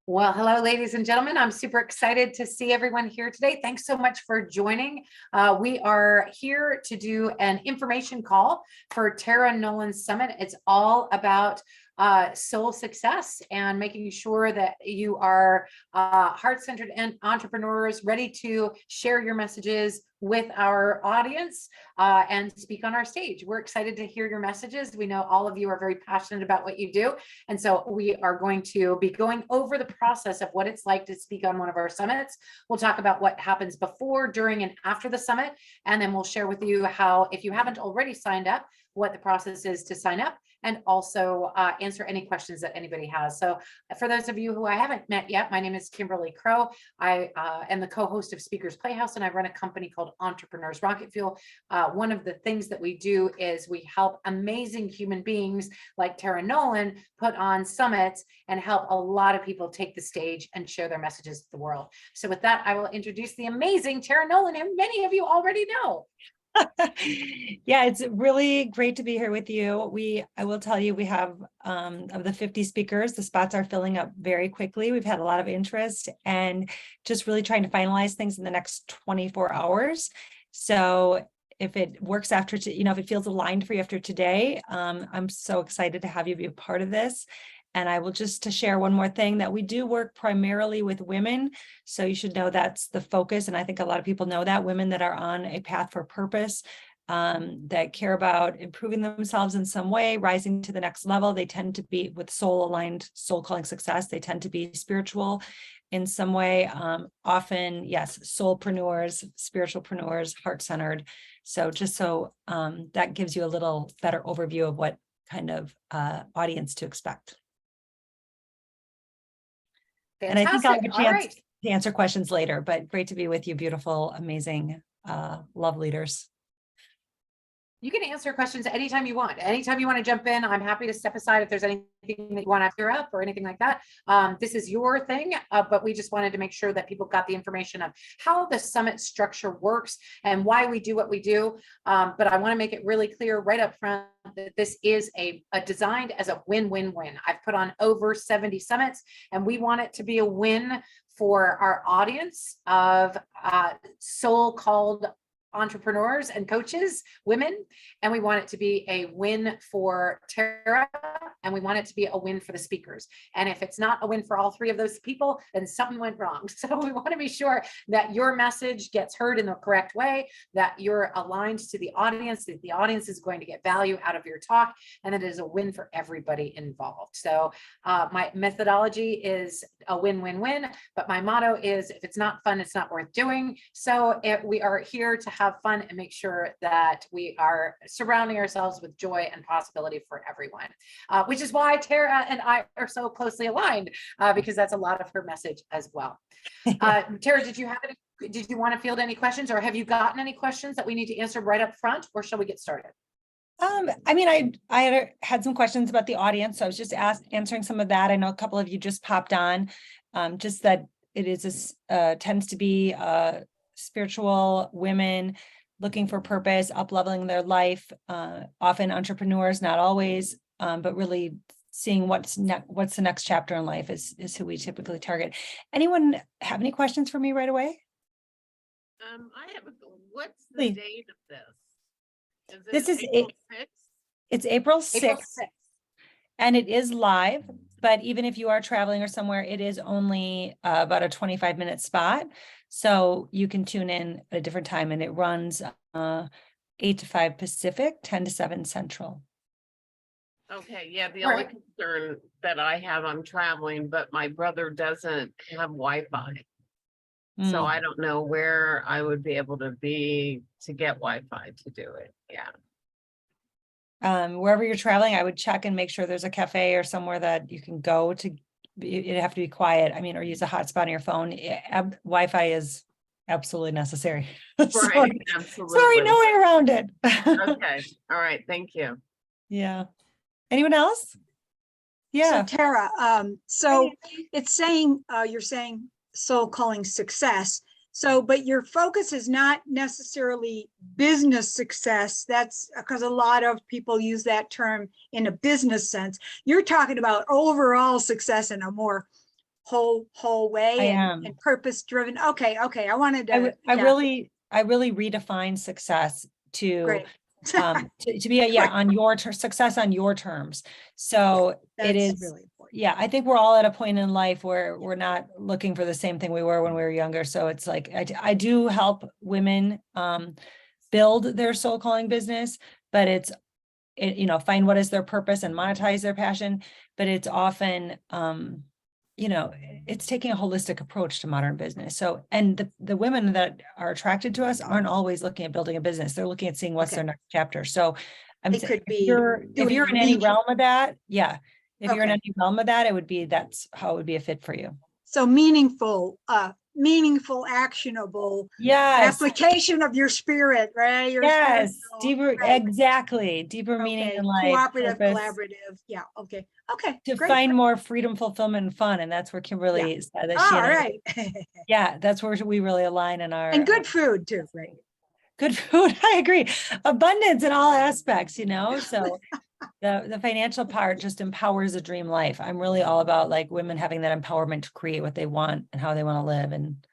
Well, hello, ladies and gentlemen. I'm super excited to see everyone here today. Thanks so much for joining. We are here to do an information call for Tara Nolan's Summit. It's all about soul success and making sure that you are heart-centered and entrepreneurs ready to share your messages with our audience and speak on our stage. We're excited to hear your messages. We know all of you are very passionate about what you do. And so we are going to be going over the process of what it's like to speak on one of our summits. We'll talk about what happens before, during, and after the summit. And then we'll share with you how, if you haven't already signed up, what the process is to sign up, and also answer any questions that anybody has. So for those of you who I haven't met yet, my name is Kimberly Crow. I am the co-host of Speakers Playhouse, and I run a company called Entrepreneurs Rocket Fuel. One of the things that we do is we help amazing human beings like Tara Nolan put on summits and help a lot of people take the stage and share their messages to the world. So with that, I will introduce the amazing Tara Nolan, who many of you already know. Yeah, it's really great to be here with you. I will tell you, we have of the 50 speakers, the spots are filling up very quickly. We've had a lot of interest and just really trying to finalize things in the next 24 hours. So if it works after, if it feels aligned for you after today, I'm so excited to have you be a part of this. And I will just to share one more thing that we do work primarily with women. So you should know that's the focus. And I think a lot of people know that women that are on a path for purpose, that care about improving themselves in some way, rising to the next level. They tend to be with soul aligned, soul calling success. They tend to be spiritual in some way. Often, yes, soulpreneurs, spiritualpreneurs, heart-centered. So just so that gives you a little better overview of what kind of audience to expect. Fantastic. And I think I'll have a chance to answer questions later, but great to be with you, beautiful, amazing, love leaders. You can answer questions anytime you want. Anytime you want to jump in, I'm happy to step aside if there's anything that you want to clear up or anything like that. This is your thing, but we just wanted to make sure that people got the information of how the summit structure works and why we do what we do. But I want to make it really clear right up front that this is a designed as a win-win-win. I've put on over 70 summits, and we want it to be a win for our audience of soul-called entrepreneurs and coaches, women, and we want it to be a win for Tara, and we want it to be a win for the speakers. And if it's not a win for all three of those people, then something went wrong. So we want to be sure that your message gets heard in the correct way, that you're aligned to the audience, that the audience is going to get value out of your talk, and that it is a win for everybody involved. So my methodology is a win-win-win, but my motto is, if it's not fun, it's not worth doing. So we are here to have fun and make sure that we are surrounding ourselves with joy and possibility for everyone, which is why Tara and I are so closely aligned, because that's a lot of her message as well. Tara, did you want to field any questions, or have you gotten any questions that we need to answer right up front, or shall we get started? I had some questions about the audience, so I was just answering some of that. I know a couple of you just popped on, just that it is tends to be spiritual women looking for purpose, up-leveling their life, often entrepreneurs, not always, but really seeing what's the next chapter in life is who we typically target. Anyone have any questions for me right away? What's the date of this? This is April 6th? It's April 6th. And it is live, but even if you are traveling or somewhere, it is only about a 25-minute spot. So you can tune in at a different time, and it runs 8 to 5 Pacific, 10 to 7 Central. Okay, yeah, the only concern that I have, I'm traveling, but my brother doesn't have Wi-Fi. So I don't know where I would be able to get Wi-Fi to do it. Yeah. Wherever you're traveling, I would check and make sure there's a cafe or somewhere that you can go to. It'd have to be quiet. Or use a hotspot on your phone. Wi-Fi is absolutely necessary. Right, absolutely. Sorry, no way around it. Okay. All right. Thank you. Yeah. Anyone else? Yeah. So Tara, it's saying, you're saying soul calling success. So, but your focus is not necessarily business success. That's because a lot of people use that term in a business sense. You're talking about overall success in a more whole way I and, am. purpose driven. Okay. Okay. I wanted I, to, I yeah, really, I really redefine success to, great. to be, yeah, on your success on your terms. So it That's is, really important. yeah, I think we're all at a point in life where we're not looking for the same thing we were when we were younger. So it's like, I do help women, build their soul calling business, but find what is their purpose and monetize their passion. But it's often, it's taking a holistic approach to modern business. So, and the women that are attracted to us aren't always looking at building a business. They're looking at seeing what's Okay. their next chapter. So They could if be you're doing in any leisure. realm of that, yeah. If you're in Okay. any realm of that, that's how it would be a fit for you. So meaningful, actionable Yes. application of your spirit, right? Your Yes. spiritual, Deeper, right? exactly. Deeper meaning Okay. in life, Cooperative, purpose, collaborative. Yeah. Okay. Okay. to Great. find more freedom, fulfillment, and fun. And that's where Kimberly said that she All and I, right. yeah, that's where we really align in our And good food too, right? good food. I agree. Abundance in all aspects, So the financial part just empowers a dream life. I'm really all about like women having that empowerment to create what they want and how they want to live. And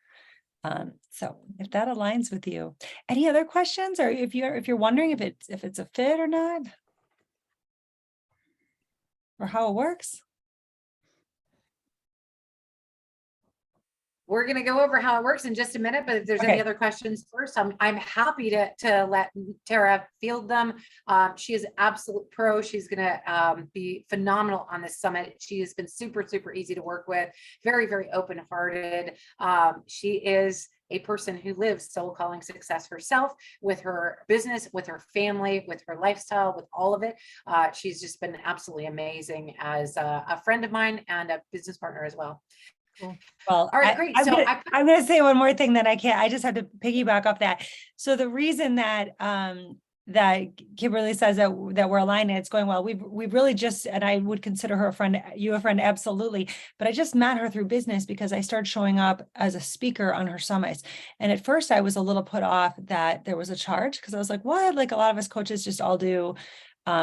so if that aligns with you, any other questions, or if you're wondering if it's a fit or not, or how it works? We're going to go over how it works in just a minute, but if there's any Okay. other questions first, I'm happy to let Tara field them. She is an absolute pro. She's going to be phenomenal on this summit. She has been super, super easy to work with, very, very open-hearted. She is a person who lives soul calling success herself, with her business, with her family, with her lifestyle, with all of it. She's just been absolutely amazing as a friend of mine and a business partner as well. Well, All right, great. I'm So I'm gonna say one more thing that I just have to piggyback off that. So the reason that that Kimberly says that we're aligned and it's going well, we've really just, and I would consider her a friend, you a friend, absolutely. But I just met her through business because I started showing up as a speaker on her summits. And at first I was a little put off that there was a charge, because I was like, what? Like a lot of us coaches just all do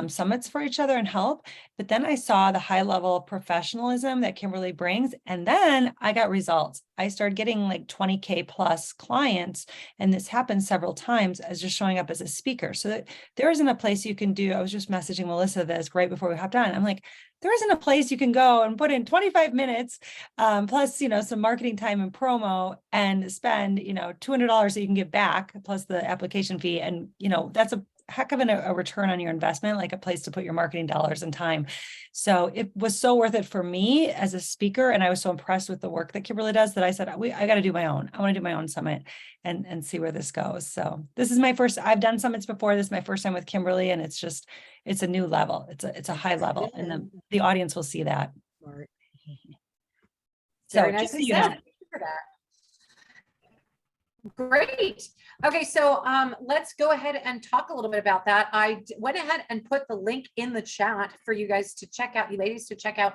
summits for each other and help. But then I saw the high level of professionalism that Kimberly brings. And then I got results. I started getting like 20K plus clients. And this happened several times as just showing up as a speaker. So that there isn't a place you can do. I was just messaging Melissa this right before we hopped on. I'm like, there isn't a place you can go and put in 25 minutes, plus, some marketing time and promo, and spend, $200 that you can get back plus the application fee. And, that's a heck of a return on your investment, like a place to put your marketing dollars and time. So it was so worth it for me as a speaker. And I was so impressed with the work that Kimberly does that I said, I got to do my own. I want to do my own summit and see where this goes. So this is my first, I've done summits before. This is my first time with Kimberly, and it's a new level. It's a high level, and the audience will see that. So very nicely said. Thank you for that. Great. Okay, so let's go ahead and talk a little bit about that. I went ahead and put the link in the chat for you guys to check out, you ladies to check out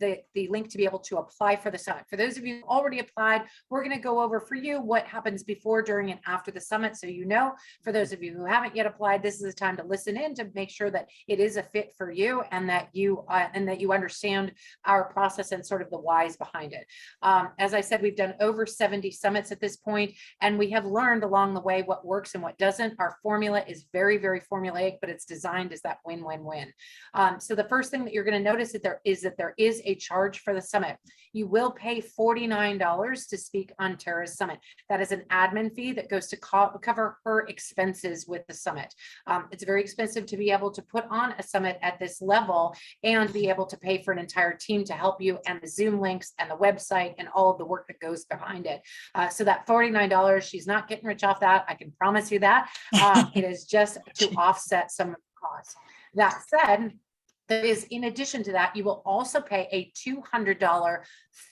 the link to be able to apply for the summit. For those of you who already applied, we're going to go over for you what happens before, during, and after the summit. So for those of you who haven't yet applied, this is the time to listen in to make sure that it is a fit for you, and that you understand our process and sort of the whys behind it. As I said, we've done over 70 summits at this point, and we have learned along the way what works and what doesn't. Our formula is very, very formulaic, but it's designed as that win-win-win. So the first thing that you're going to notice that there is a charge for the summit. You will pay $49 to speak on Tara's summit. That is an admin fee that goes to cover her expenses with the summit. It's very expensive to be able to put on a summit at this level and be able to pay for an entire team to help you, and the Zoom links and the website and all of the work that goes behind it. So that $49, she's not getting rich off that. I can promise you that. It is just to offset some of the costs. That said, there is, in addition to that, you will also pay a $200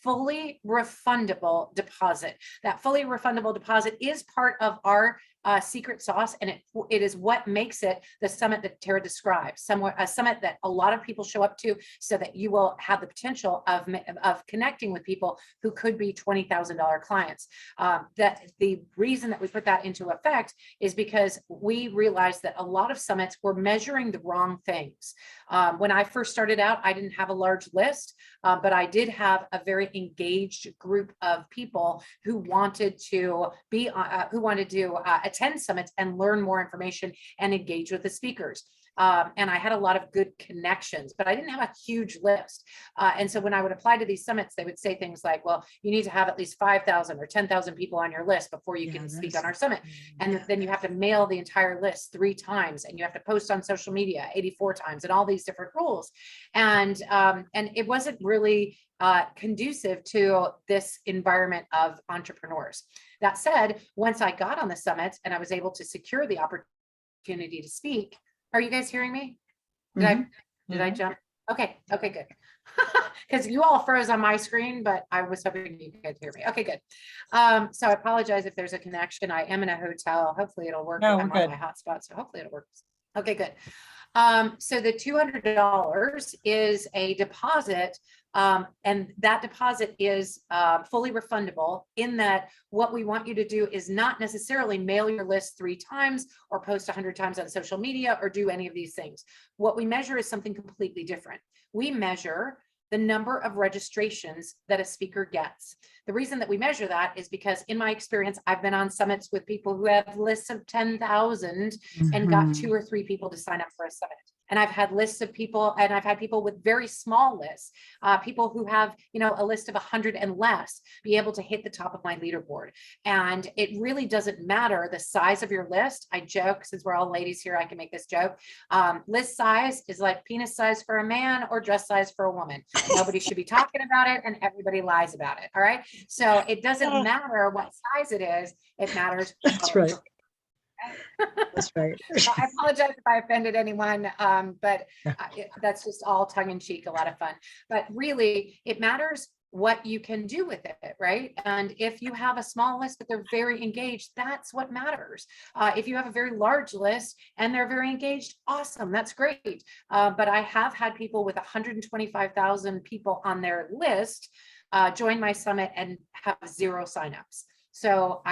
fully refundable deposit. That fully refundable deposit is part of our secret sauce, and it is what makes it the summit that Tara describes. A summit that a lot of people show up to, so that you will have the potential of connecting with people who could be $20,000 clients. That the reason that we put that into effect is because we realized that a lot of summits were measuring the wrong things. When I first started out, I didn't have a large list, but I did have a very engaged group of people who wanted to attend summits and learn more information and engage with the speakers. And I had a lot of good connections, but I didn't have a huge list. And so when I would apply to these summits, they would say things like, well, you need to have at least 5,000 or 10,000 people on your list before you can speak on our summit. And then you have to mail the entire list 3 times, and you have to post on social media 84 times, and all these different rules. And it wasn't really conducive to this environment of entrepreneurs. That said, once I got on the summit and I was able to secure the opportunity to speak, are you guys hearing me? Did I jump? Okay, good. Because you all froze on my screen, but I was hoping you could hear me. Okay, good. So I apologize if there's a connection. I am in a hotel. Hopefully it'll work. No, I'm we're on my hotspot, so hopefully it'll work. Okay, good. So the $200 is a deposit, and that deposit is fully refundable, in that what we want you to do is not necessarily mail your list 3 times or post 100 times on social media or do any of these things. What we measure is something completely different. We measure the number of registrations that a speaker gets. The reason that we measure that is because, in my experience, I've been on summits with people who have lists of 10,000 and got 2 or 3 people to sign up for a summit. And I've had lists of people, and I've had people with very small lists, people who have, a list of 100 and less, be able to hit the top of my leaderboard. And it really doesn't matter the size of your list. I joke, since we're all ladies here, I can make this joke. List size is like penis size for a man or dress size for a woman. Nobody should be talking about it, and everybody lies about it. All right. So it doesn't matter what size it is. It matters. That's right. That's right. So I apologize if I offended anyone, but that's just all tongue in cheek, a lot of fun. But really, it matters what you can do with it, right? And if you have a small list, but they're very engaged, that's what matters. If you have a very large list and they're very engaged, awesome, that's great. But I have had people with 125,000 people on their list join my summit and have 0 signups. So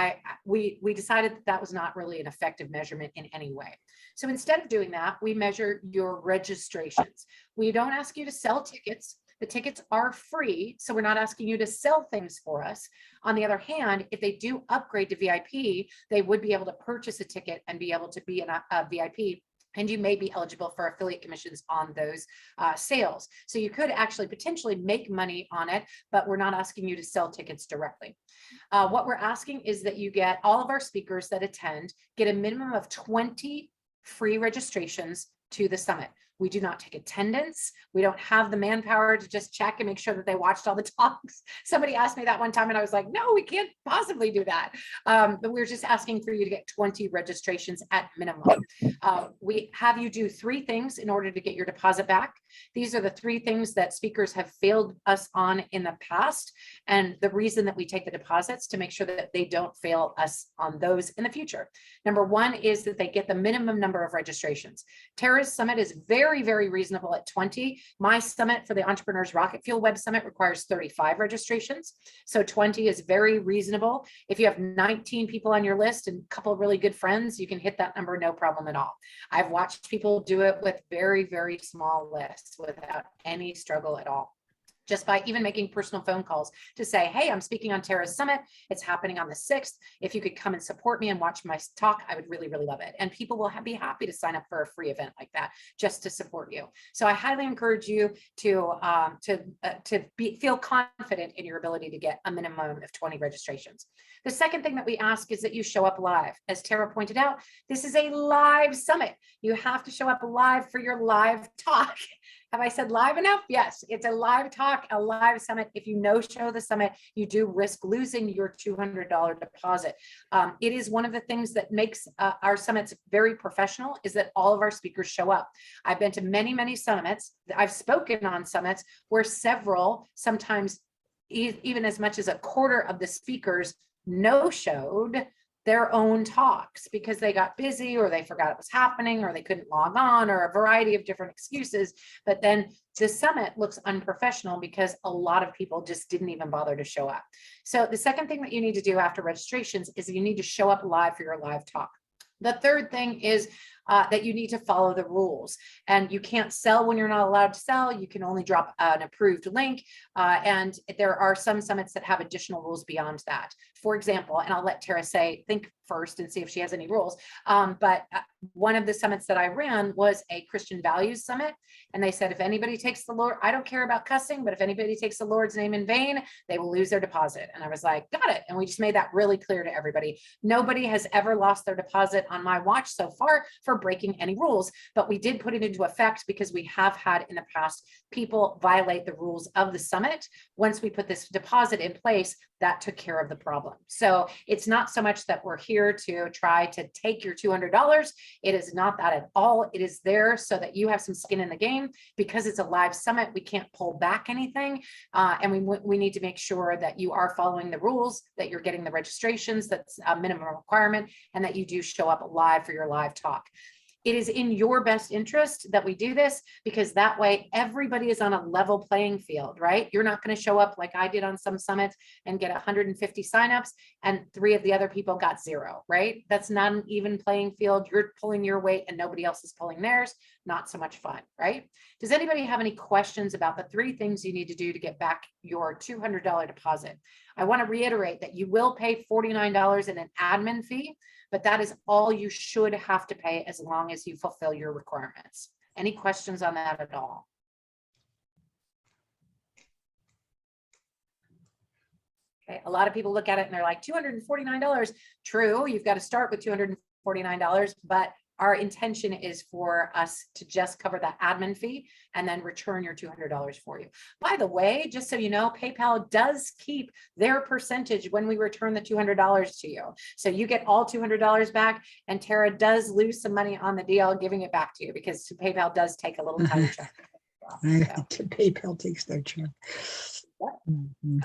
we decided that was not really an effective measurement in any way. So instead of doing that, we measure your registrations. We don't ask you to sell tickets. The tickets are free, so we're not asking you to sell things for us. On the other hand, if they do upgrade to VIP, they would be able to purchase a ticket and be able to be a VIP. And you may be eligible for affiliate commissions on those sales. So you could actually potentially make money on it, but we're not asking you to sell tickets directly. What we're asking is that you get, all of our speakers that attend get a minimum of 20 free registrations to the summit. We do not take attendance. We don't have the manpower to just check and make sure that they watched all the talks. Somebody asked me that one time and I was like, no, we can't possibly do that. But we're just asking for you to get 20 registrations at minimum. We have you do 3 things in order to get your deposit back. These are the 3 things that speakers have failed us on in the past. And the reason that we take the deposits to make sure that they don't fail us on those in the future. Number 1 is that they get the minimum number of registrations. Tara's summit is very, very reasonable at 20. My summit for the Entrepreneurs Rocket Fuel Web Summit requires 35 registrations. So 20 is very reasonable. If you have 19 people on your list and a couple of really good friends, you can hit that number no problem at all. I've watched people do it with very, very small lists without any struggle at all. Just by even making personal phone calls to say, hey, I'm speaking on Tara's summit. It's happening on the 6th. If you could come and support me and watch my talk, I would really, really love it. And people will be happy to sign up for a free event like that just to support you. So I highly encourage you to feel confident in your ability to get a minimum of 20 registrations. The second thing that we ask is that you show up live. As Tara pointed out, this is a live summit. You have to show up live for your live talk. Have I said live enough? Yes, it's a live talk, a live summit. If you no-show the summit, you do risk losing your $200 deposit. It is one of the things that makes our summits very professional, is that all of our speakers show up. I've been to many, many summits. I've spoken on summits where several, sometimes even as much as a quarter of the speakers no-showed their own talks because they got busy or they forgot it was happening or they couldn't log on or a variety of different excuses. But then the summit looks unprofessional because a lot of people just didn't even bother to show up. So the second thing that you need to do after registrations is you need to show up live for your live talk. The third thing is that you need to follow the rules, and you can't sell when you're not allowed to sell. You can only drop an approved link. And there are some summits that have additional rules beyond that. For example, and I'll let Tara think first and see if she has any rules. But one of the summits that I ran was a Christian values summit. And they said, if anybody takes the Lord, I don't care about cussing, but if anybody takes the Lord's name in vain, they will lose their deposit. And I was like, got it. And we just made that really clear to everybody. Nobody has ever lost their deposit on my watch so far for breaking any rules, but we did put it into effect because we have had in the past people violate the rules of the summit. Once we put this deposit in place, that took care of the problem. So it's not so much that we're here to try to take your $200. It is not that at all. It is there so that you have some skin in the game. Because it's a live summit, we can't pull back anything. And we need to make sure that you are following the rules, that you're getting the registrations, that's a minimum requirement, and that you do show up live for your live talk. It is in your best interest that we do this because that way everybody is on a level playing field, right? You're not going to show up like I did on some summits and get 150 signups and 3 of the other people got 0, right? That's not an even playing field. You're pulling your weight and nobody else is pulling theirs. Not so much fun, right? Does anybody have any questions about the 3 things you need to do to get back your $200 deposit? I want to reiterate that you will pay $49 in an admin fee, but that is all you should have to pay as long as you fulfill your requirements. Any questions on that at all? Okay, a lot of people look at it and they're like, $249. True, you've got to start with $249, but our intention is for us to just cover that admin fee and then return your $200 for you. By the way, just so you know, PayPal does keep their percentage when we return the $200 to you. So you get all $200 back, and Tara does lose some money on the deal giving it back to you because PayPal does take a little tiny chunk. So. PayPal takes their chunk.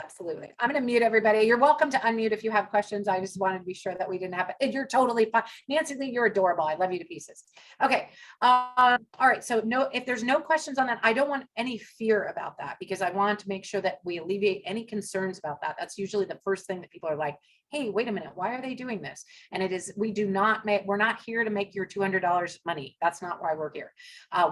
Absolutely. I'm going to mute everybody. You're welcome to unmute if you have questions. I just wanted to be sure that we didn't have it. You're totally fine. Nancy Lee, you're adorable. I love you to pieces. Okay. All right. So if there's no questions on that, I don't want any fear about that because I want to make sure that we alleviate any concerns about that. That's usually the first thing that people are like, hey, wait a minute, why are they doing this? And it is, we're not here to make your $200 money. That's not why we're here.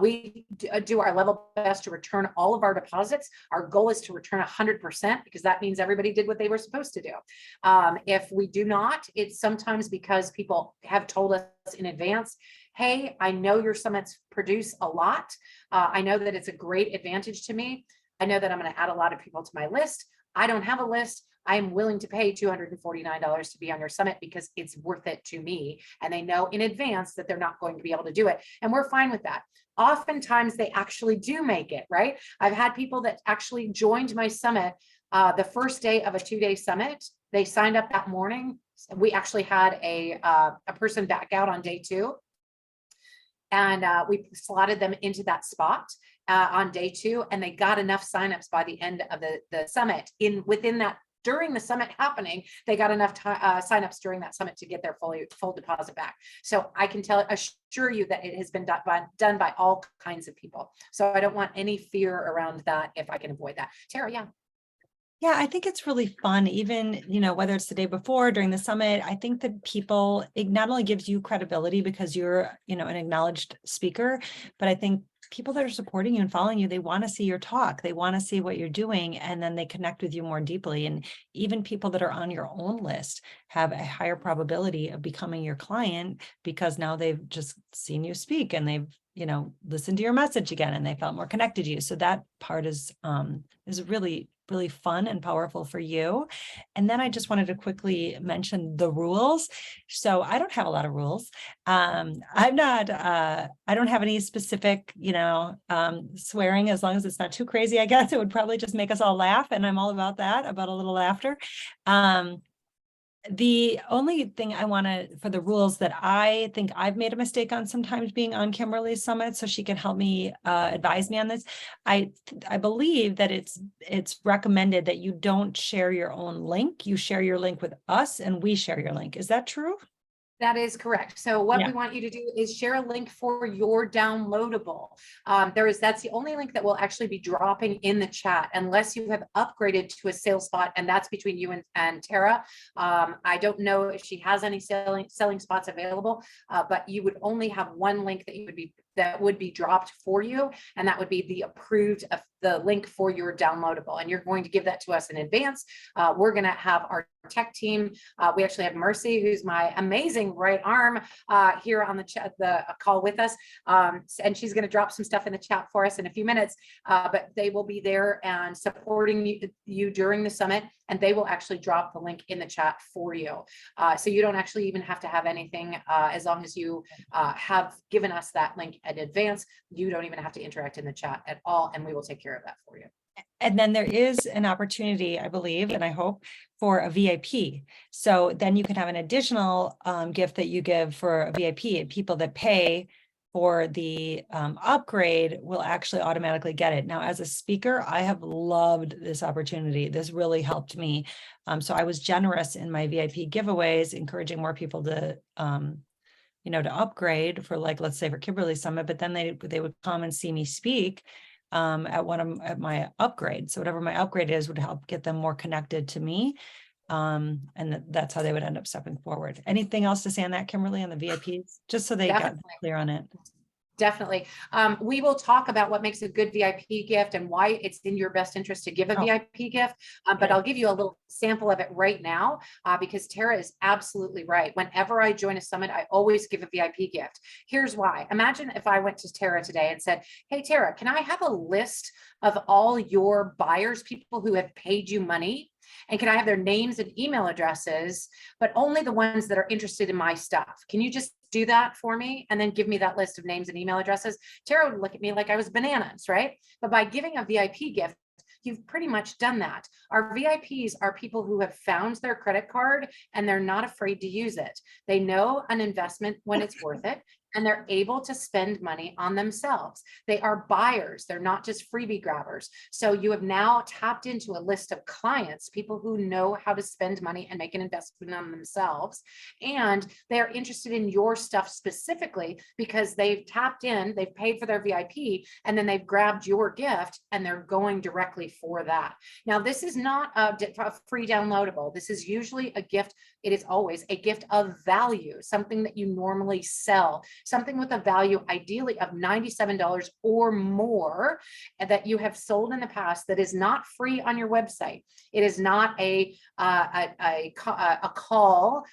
We do our level best to return all of our deposits. Our goal is to return 100% because that means everybody did what they were supposed to do. If we do not, it's sometimes because people have told us in advance, hey, I know your summits produce a lot. I know that it's a great advantage to me. I know that I'm going to add a lot of people to my list. I don't have a list. I am willing to pay $249 to be on your summit because it's worth it to me. And they know in advance that they're not going to be able to do it. And we're fine with that. Oftentimes they actually do make it, right? I've had people that actually joined my summit the first day of a 2-day summit. They signed up that morning. We actually had a person back out on day 2. And we slotted them into that spot on day 2. And they got enough signups by the end of the summit. Within that, during the summit happening, they got enough signups during that summit to get their full deposit back. So I can assure you that it has been done by all kinds of people. So I don't want any fear around that if I can avoid that. Tara, yeah. Yeah, I think it's really fun, even, whether it's the day before, during the summit. I think that it not only gives you credibility because you're, an acknowledged speaker, but I think people that are supporting you and following you, they want to see your talk. They want to see what you're doing, and then they connect with you more deeply. And even people that are on your own list have a higher probability of becoming your client because now they've just seen you speak and they've, listened to your message again and they felt more connected to you. So that part is really, really fun and powerful for you. And then I just wanted to quickly mention the rules. So I don't have a lot of rules. I don't have any specific, swearing, as long as it's not too crazy. I guess it would probably just make us all laugh. And I'm all about that, about a little laughter. The only thing I want to, for the rules that I think I've made a mistake on sometimes being on Kimberly's summit, so she can help me advise me on this. I believe that it's recommended that you don't share your own link. You share your link with us and we share your link. Is that true? That is correct. So what Yeah. we want you to do is share a link for your downloadable. That's the only link that will actually be dropping in the chat unless you have upgraded to a sales spot, and that's between you and Tara. I don't know if she has any selling spots available, but you would only have one link that would be dropped for you, and that would be the approved of the link for your downloadable. And you're going to give that to us in advance. We're going to have our tech team. We actually have Mercy, who's my amazing right arm, here on the call with us. And she's going to drop some stuff in the chat for us in a few minutes, but they will be there and supporting you during the summit, and they will actually drop the link in the chat for you. So you don't actually even have to have anything, as long as you have given us that link in advance. You don't even have to interact in the chat at all, and we will take care of that for you. And then there is an opportunity, I believe, and I hope, for a VIP. So then you can have an additional gift that you give for a VIP, and people that pay for the upgrade will actually automatically get it. Now, as a speaker, I have loved this opportunity. This really helped me. So I was generous in my VIP giveaways, encouraging more people to to upgrade for, like, let's say for Kimberly Summit, but then they would come and see me speak at my upgrade. So whatever my upgrade is would help get them more connected to me. And that's how they would end up stepping forward. Anything else to say on that, Kimberly, on the VIPs, just so they got clear on it? Definitely. We will talk about what makes a good VIP gift and why it's in your best interest to give a VIP gift. But I'll give you a little sample of it right now, because Tara is absolutely right. Whenever I join a summit, I always give a VIP gift. Here's why. Imagine if I went to Tara today and said, hey, Tara, can I have a list of all your buyers, people who have paid you money? And can I have their names and email addresses, but only the ones that are interested in my stuff? Can you just do that for me and then give me that list of names and email addresses? Tara would look at me like I was bananas, right? But by giving a VIP gift, you've pretty much done that. Our VIPs are people who have found their credit card and they're not afraid to use it. They know an investment when it's worth it, and they're able to spend money on themselves. They are buyers. They're not just freebie grabbers. So you have now tapped into a list of clients, people who know how to spend money and make an investment on themselves. And they're interested in your stuff specifically because they've tapped in, they've paid for their VIP, and then they've grabbed your gift and they're going directly for that. Now, this is not a free downloadable. This is usually a gift. It is always a gift of value, something that you normally sell, something with a value ideally of $97 or more, and that you have sold in the past that is not free on your website. It is not a call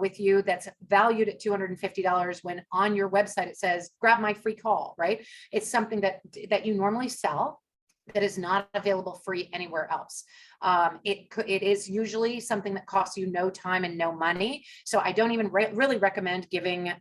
with you that's valued at $250 when on your website it says, grab my free call, right? It's something that you normally sell that is not available free anywhere else. It is usually something that costs you no time and no money. So I don't even really recommend giving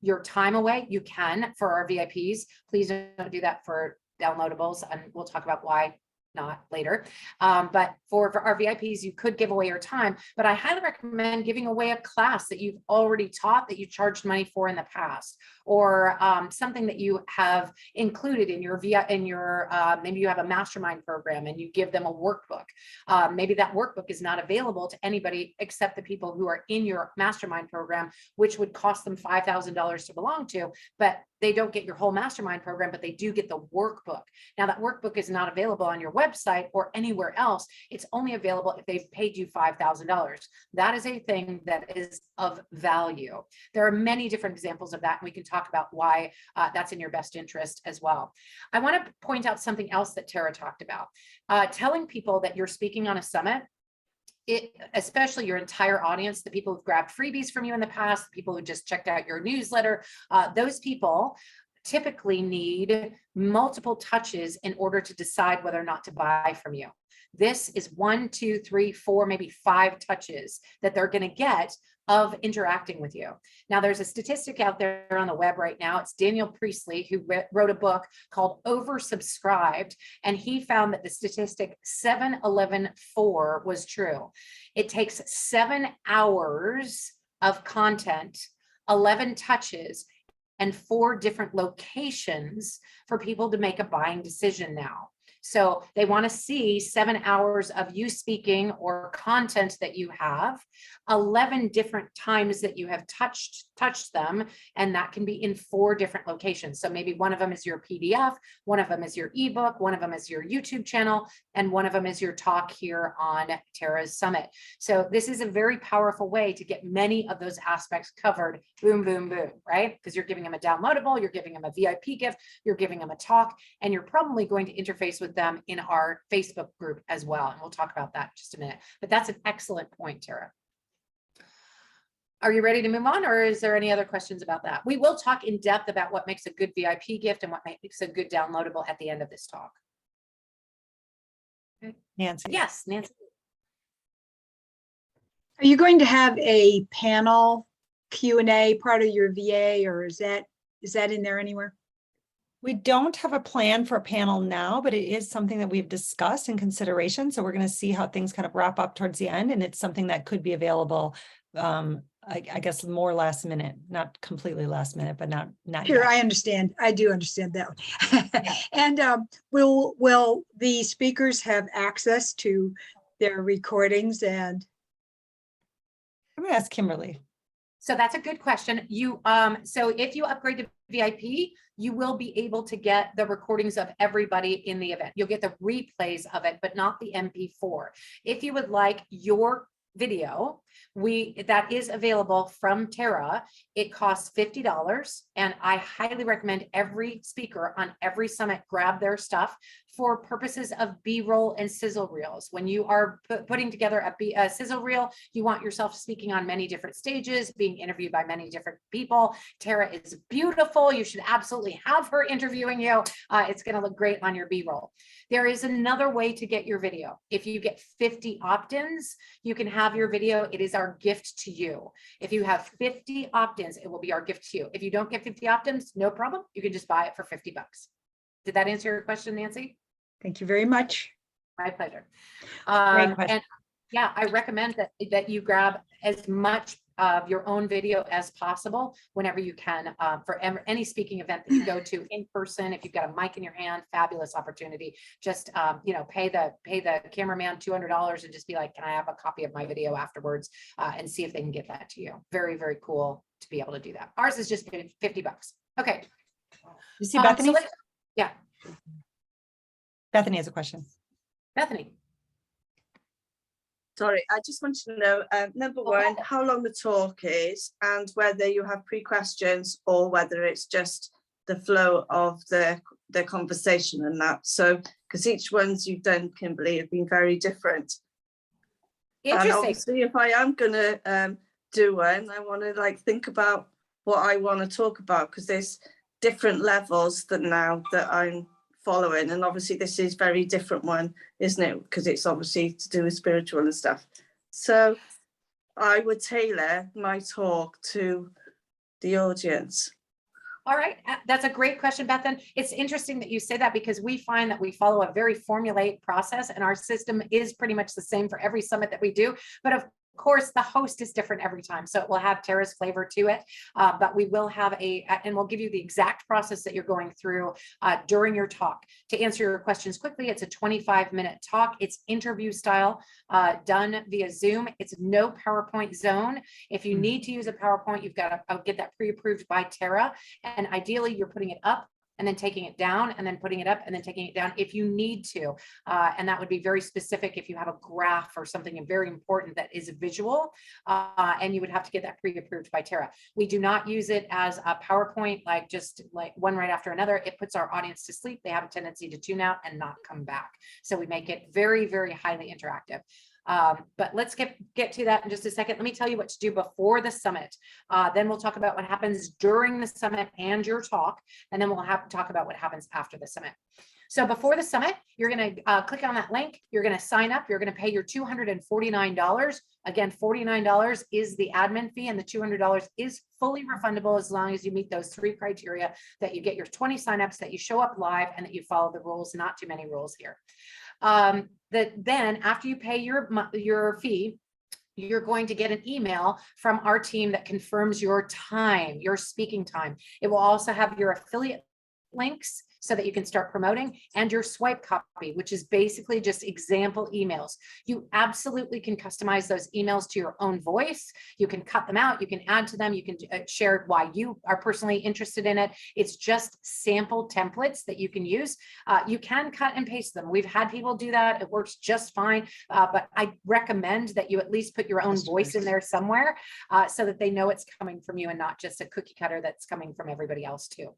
your time away. You can for our VIPs. Please don't do that for downloadables, and we'll talk about why not later. But for our VIPs, you could give away your time, but I highly recommend giving away a class that you've already taught that you charged money for in the past, or something that you have included in your maybe you have a mastermind program and you give them a workbook. Maybe that workbook is not available to anybody except the people who are in your mastermind program, which would cost them $5,000 to belong to, but they don't get your whole mastermind program, but they do get the workbook. Now that workbook is not available on your website or anywhere else. It's only available if they've paid you $5,000. That is a thing that is of value. There are many different examples of that, and we can talk about why that's in your best interest as well. I want to point out something else that Tara talked about. Telling people that you're speaking on a summit, especially your entire audience, the people who've grabbed freebies from you in the past, the people who just checked out your newsletter, those people typically need multiple touches in order to decide whether or not to buy from you. This is 1, 2, 3, 4, maybe 5 touches that they're going to get of interacting with you. Now, there's a statistic out there on the web right now. It's Daniel Priestley, who wrote a book called Oversubscribed, and he found that the statistic 7-11-4 was true. It takes 7 hours of content, 11 touches, and 4 different locations for people to make a buying decision now. So they want to see 7 hours of you speaking or content that you have, 11 different times that you have touched them, and that can be in 4 different locations. So maybe one of them is your PDF, one of them is your ebook, one of them is your YouTube channel, and one of them is your talk here on Tara's Summit. So this is a very powerful way to get many of those aspects covered. Boom, boom, boom, right? Because you're giving them a downloadable, you're giving them a VIP gift, you're giving them a talk, and you're probably going to interface with them in our Facebook group as well. And we'll talk about that in just a minute. But that's an excellent point, Tara. Are you ready to move on, or is there any other questions about that? We will talk in depth about what makes a good VIP gift and what makes a good downloadable at the end of this talk. Nancy. Yes, Nancy. Are you going to have a panel Q&A part of your VA, or is that in there anywhere? We don't have a plan for a panel now, but it is something that we've discussed in consideration. So we're going to see how things kind of wrap up towards the end. And it's something that could be available, I guess, more last minute, not completely last minute, but not Sure, yet. I understand. I do understand that one. And will the speakers have access to their recordings? And I'm going to ask Kimberly. So that's a good question. So if you upgrade to VIP, you will be able to get the recordings of everybody in the event. You'll get the replays of it, but not the MP4. If you would like your video, that is available from Tara. It costs $50, and I highly recommend every speaker on every summit grab their stuff for purposes of B-roll and sizzle reels. When you are putting together a sizzle reel, you want yourself speaking on many different stages, being interviewed by many different people. Tara is beautiful. You should absolutely have her interviewing you. It's going to look great on your B-roll. There is another way to get your video. If you get 50 opt-ins, you can have your video. It is our gift to you. If you have 50 opt-ins, it will be our gift to you. If you don't get 50 opt-ins, no problem. You can just buy it for $50. Did that answer your question, Nancy? thank you very much. My pleasure. Great question. And yeah, I recommend that you grab as much of your own video as possible whenever you can, for any speaking event that you go to in person. If you've got a mic in your hand, fabulous opportunity. Just pay the cameraman $200 and just be like, can I have a copy of my video afterwards, and see if they can get that to you. Very, very cool to be able to do that. Ours is just $50. Okay. You see Bethany? Yeah, Bethany has a question. Bethany. Sorry, I just want to know, number one, how long the talk is and whether you have pre-questions or whether it's just the flow of the conversation and that. So, because each ones you've done, Kimberly, have been very different. And Interesting. obviously, if I am going to do one, I want to think about what I want to talk about, because there's different levels that I'm following, and obviously this is very different one, isn't it, because it's obviously to do with spiritual and stuff. So I would tailor my talk to the audience. All right, that's a great question, Bethan. It's interesting that you say that, because we find that we follow a very formulaic process, and our system is pretty much the same for every summit that we do. But of course, the host is different every time, so it will have Tara's flavor to it. But we will have and we'll give you the exact process that you're going through during your talk. To answer your questions quickly, it's a 25-minute talk. It's interview style, done via Zoom. It's no PowerPoint zone. If you need to use a PowerPoint, you've got to get that pre-approved by Tara. And ideally, you're putting it up and then taking it down, and then putting it up and then taking it down if you need to. And that would be very specific if you have a graph or something very important that is visual, and you would have to get that pre-approved by Tara. We do not use it as a PowerPoint, just one right after another. It puts our audience to sleep. They have a tendency to tune out and not come back. So we make it very, very highly interactive. But let's get to that in just a second. Let me tell you what to do before the summit. Then we'll talk about what happens during the summit and your talk, and then we'll have to talk about what happens after the summit. So before the summit, you're going to click on that link. You're going to sign up. You're going to pay your $249. Again, $49 is the admin fee, and the $200 is fully refundable as long as you meet those 3 criteria, that you get your 20 signups, that you show up live, and that you follow the rules. Not too many rules here. Then after you pay your fee, you're going to get an email from our team that confirms your time, your speaking time. It will also have your affiliate links so that you can start promoting, and your swipe copy, which is basically just example emails. You absolutely can customize those emails to your own voice. You can cut them out, you can add to them, you can share why you are personally interested in it. It's just sample templates that you can use. You can cut and paste them. We've had people do that. It works just fine. But I recommend that you at least put your own voice in there somewhere, so that they know it's coming from you and not just a cookie cutter that's coming from everybody else too.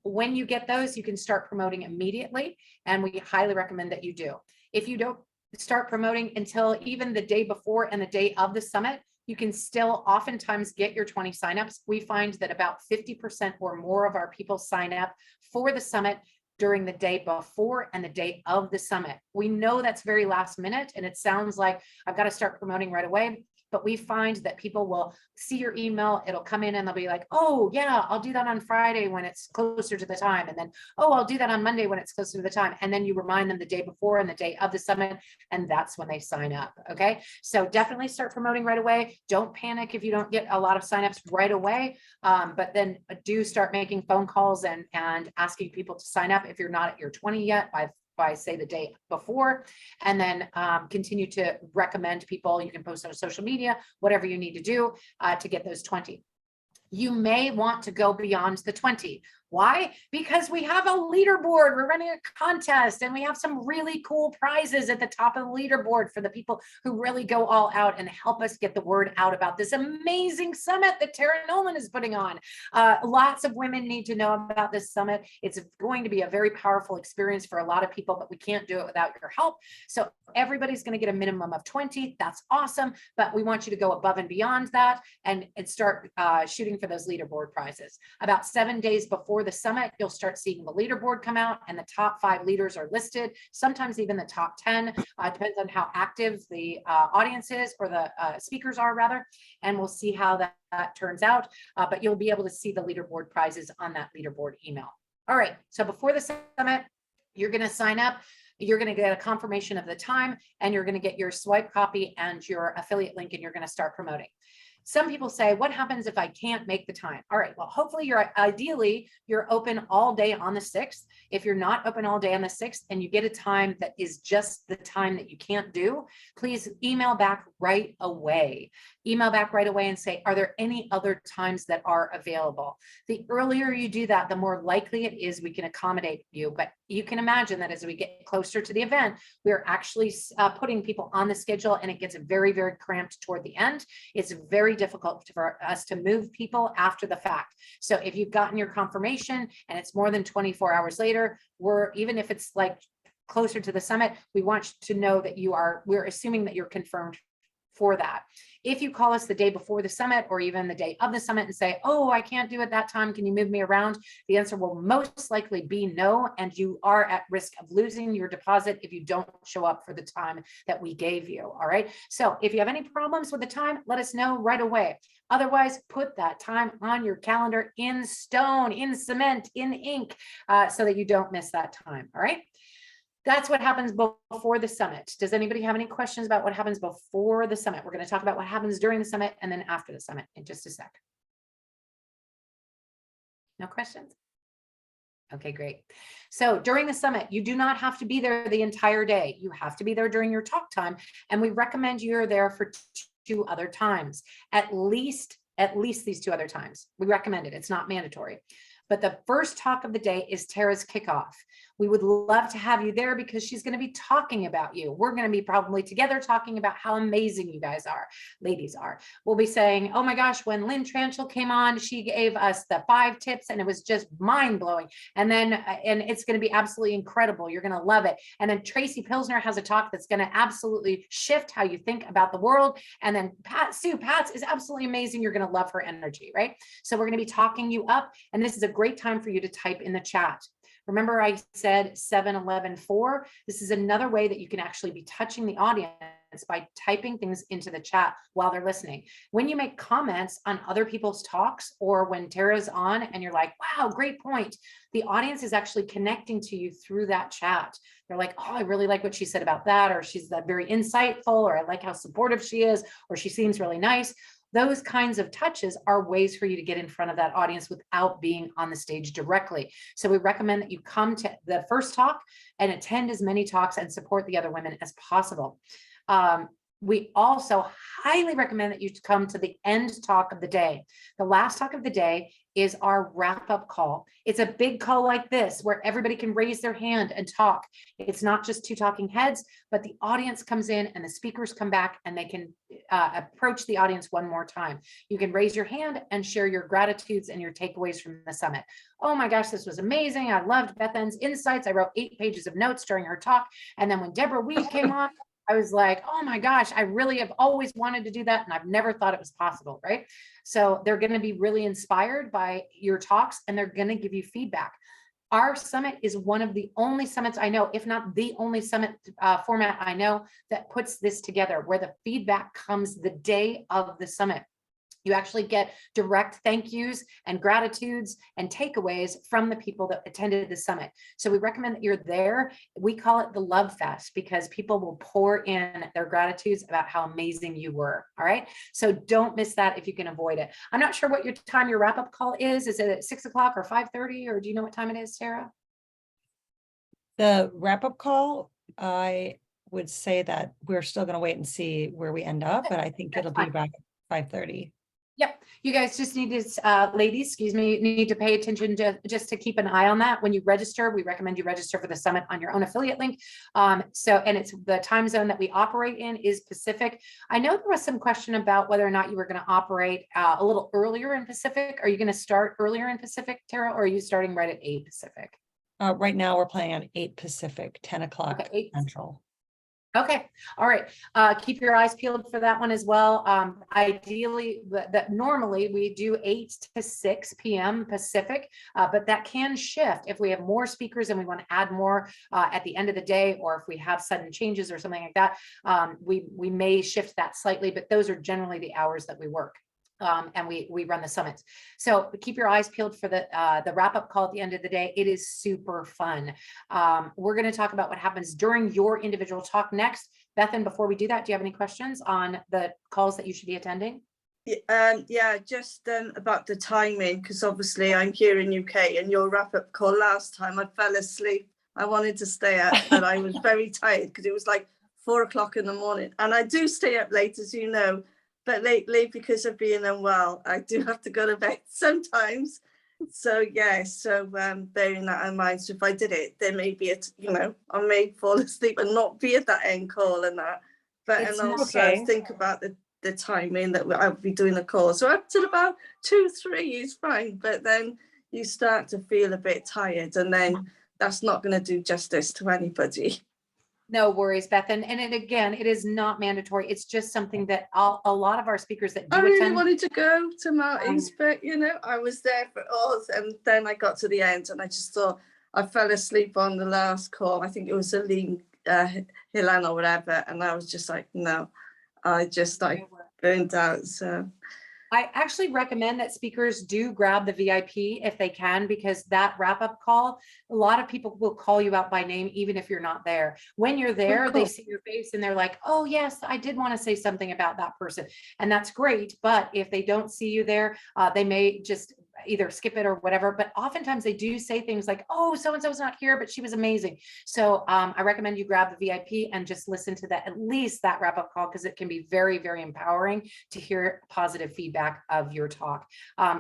When you get those, you can start promoting immediately, and we highly recommend that you do. If you don't start promoting until even the day before and the day of the summit, you can still oftentimes get your 20 signups. We find that about 50% or more of our people sign up for the summit during the day before and the day of the summit. We know that's very last minute, and it sounds like I've got to start promoting right away. But we find that people will see your email, it'll come in and they'll be like, oh yeah, I'll do that on Friday when it's closer to the time. And then, oh, I'll do that on Monday when it's closer to the time. And then you remind them the day before and the day of the summit, and that's when they sign up. Okay. So definitely start promoting right away. Don't panic if you don't get a lot of signups right away. But then do start making phone calls and asking people to sign up if you're not at your 20 yet by say the day before, and then continue to recommend people. You can post on social media, whatever you need to do to get those 20. You may want to go beyond the 20. Why? Because we have a leaderboard. We're running a contest, and we have some really cool prizes at the top of the leaderboard for the people who really go all out and help us get the word out about this amazing summit that Tara Nolan is putting on. Lots of women need to know about this summit. It's going to be a very powerful experience for a lot of people, but we can't do it without your help. So everybody's going to get a minimum of 20. That's awesome. But we want you to go above and beyond that and start shooting for those leaderboard prizes. About 7 days before the summit, you'll start seeing the leaderboard come out, and the top 5 leaders are listed, sometimes even the top 10, depends on how active the audience is, or the speakers are rather, and we'll see how that turns out. But you'll be able to see the leaderboard prizes on that leaderboard email. All right, so before the summit, you're going to sign up. You're going to get a confirmation of the time, and you're going to get your swipe copy and your affiliate link, and you're going to start promoting. Some people say, what happens if I can't make the time? All right, well, hopefully ideally you're open all day on the 6th. If you're not open all day on the 6th and you get a time that is just the time that you can't do, please email back right away. Email back right away and say, are there any other times that are available? The earlier you do that, the more likely it is we can accommodate you. But you can imagine that as we get closer to the event, we're actually putting people on the schedule, and it gets very, very cramped toward the end. It's very difficult for us to move people after the fact. So if you've gotten your confirmation and it's more than 24 hours later, even if it's like closer to the summit, we want you to know that we're assuming that you're confirmed for that. If you call us the day before the summit or even the day of the summit and say, oh, I can't do it that time, can you move me around? The answer will most likely be no, and you are at risk of losing your deposit if you don't show up for the time that we gave you. All right. So if you have any problems with the time, let us know right away. Otherwise, put that time on your calendar in stone, in cement, in ink, so that you don't miss that time. All right. That's what happens before the summit. Does anybody have any questions about what happens before the summit? We're going to talk about what happens during the summit and then after the summit in just a sec. No questions? Okay, great. So during the summit, you do not have to be there the entire day. You have to be there during your talk time. And we recommend you're there for 2 other times, at least these 2 other times. We recommend it. It's not mandatory. But the first talk of the day is Tara's kickoff. We would love to have you there because she's going to be talking about you. We're going to be probably together talking about how amazing you guys are, ladies are. We'll be saying, oh my gosh, when Lynn Tranchel came on, she gave us the 5 tips and it was just mind blowing. And it's going to be absolutely incredible. You're going to love it. And then Tracy Pilsner has a talk that's going to absolutely shift how you think about the world. And then Pat's is absolutely amazing. You're going to love her energy, right? So we're going to be talking you up, and this is a great time for you to type in the chat. Remember I said 7-11-4. This is another way that you can actually be touching the audience by typing things into the chat while they're listening. When you make comments on other people's talks, or when Tara's on and you're like, wow, great point, the audience is actually connecting to you through that chat. They're like, oh, I really like what she said about that, or she's very insightful, or I like how supportive she is, or she seems really nice. Those kinds of touches are ways for you to get in front of that audience without being on the stage directly. So we recommend that you come to the first talk and attend as many talks and support the other women as possible. We also highly recommend that you come to the end talk of the day. The last talk of the day is our wrap-up call. It's a big call like this where everybody can raise their hand and talk. It's not just two talking heads, but the audience comes in and the speakers come back and they can approach the audience one more time. You can raise your hand and share your gratitudes and your takeaways from the summit. Oh my gosh, this was amazing. I loved Beth Ann's insights. I wrote 8 pages of notes during her talk. And then when Deborah Weed came on, I was like, oh my gosh, I really have always wanted to do that. And I've never thought it was possible, right? So they're going to be really inspired by your talks and they're going to give you feedback. Our summit is one of the only summits I know, if not the only summit format I know, that puts this together, where the feedback comes the day of the summit. You actually get direct thank yous and gratitudes and takeaways from the people that attended the summit. So we recommend that you're there. We call it the Love Fest because people will pour in their gratitudes about how amazing you were. All right. So don't miss that if you can avoid it. I'm not sure what your time your wrap-up call is. Is it at 6 o'clock or 5:30, or do you know what time it is, Sarah? The wrap-up call, I would say that we're still going to wait and see where we end up, but I think That's it'll be fine. back at 5:30. Yep. You guys just need to, ladies, excuse me, need to pay attention just to keep an eye on that. When you register, we recommend you register for the summit on your own affiliate link. And it's the time zone that we operate in is Pacific. I know there was some question about whether or not you were going to operate a little earlier in Pacific. Are you going to start earlier in Pacific, Tara, or are you starting right at 8 Pacific? Right now we're planning on 8 Pacific, 10 o'clock Okay, 8 Central. Okay, all right. Keep your eyes peeled for that one as well. Ideally, normally we do 8 to 6 p.m. Pacific, but that can shift if we have more speakers and we want to add more at the end of the day, or if we have sudden changes or something like that. We may shift that slightly, but those are generally the hours that we work. And we run the summits. So keep your eyes peeled for the wrap-up call at the end of the day. It is super fun. We're going to talk about what happens during your individual talk next. Bethan, before we do that, do you have any questions on the calls that you should be attending? Yeah, just about the timing, because obviously I'm here in UK and your wrap-up call last time, I fell asleep. I wanted to stay up, but I was very tired because it was like 4 o'clock in the morning. And I do stay up late, as you know. But lately, because of being unwell, I do have to go to bed sometimes. So yeah, bearing that in mind, so if I did it, there may be I may fall asleep and not be at that end call and that. But It's and also okay. think about the timing that I'll be doing the call. So up to about 2-3 is fine, but then you start to feel a bit tired, and then that's not going to do justice to anybody. No worries, Bethan. And again, it is not mandatory. It's just something that a lot of our speakers that do I really attend. wanted to go to Martin's, but I was there for all, and then I got to the end and I just thought, I fell asleep on the last call. I think it was Aline Hillan or whatever, and I was just like, no, I just burned out. So I actually recommend that speakers do grab the VIP if they can, because that wrap-up call, a lot of people will call you out by name, even if you're not there. When you're there, they see your face and they're like, oh yes, I did want to say something about that person. And that's great. But if they don't see you there, they may just either skip it or whatever. But oftentimes they do say things like, oh, so-and-so's not here, but she was amazing. So I recommend you grab the VIP and just listen to that, at least that wrap-up call, because it can be very, very empowering to hear positive feedback of your talk.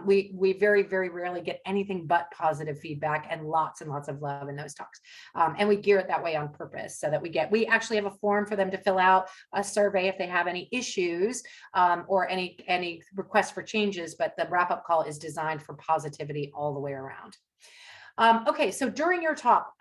We very, very rarely get anything but positive feedback and lots of love in those talks. And we gear it that way on purpose, so that we actually have a form for them to fill out, a survey if they have any issues or any requests for changes, but the wrap-up call is designed for positivity all the way around. Okay, so during your talk,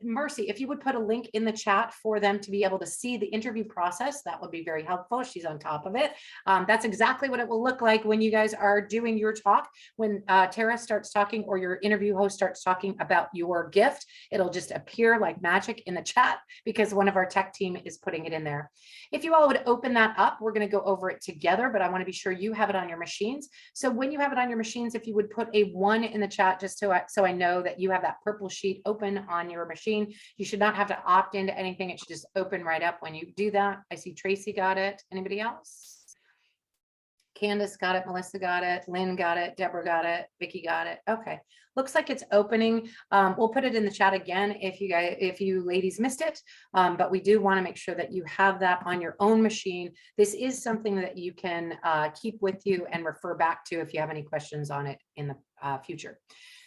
Mercy, if you would put a link in the chat for them to be able to see the interview process, that would be very helpful. She's on top of it. That's exactly what it will look like when you guys are doing your talk. When Tara starts talking or your interview host starts talking about your gift, it'll just appear like magic in the chat because one of our tech team is putting it in there. If you all would open that up, we're going to go over it together, but I want to be sure you have it on your machines. So when you have it on your machines, if you would put a 1 in the chat, just so I know that you have that purple sheet open on your machine. You should not have to opt into anything. It should just open right up when you do that. I see Tracy got it. Anybody else? Candace got it. Melissa got it. Lynn got it. Deborah got it. Vicky got it. Okay. Looks like it's opening. We'll put it in the chat again if you ladies missed it. But we do want to make sure that you have that on your own machine. This is something that you can keep with you and refer back to if you have any questions on it in the future.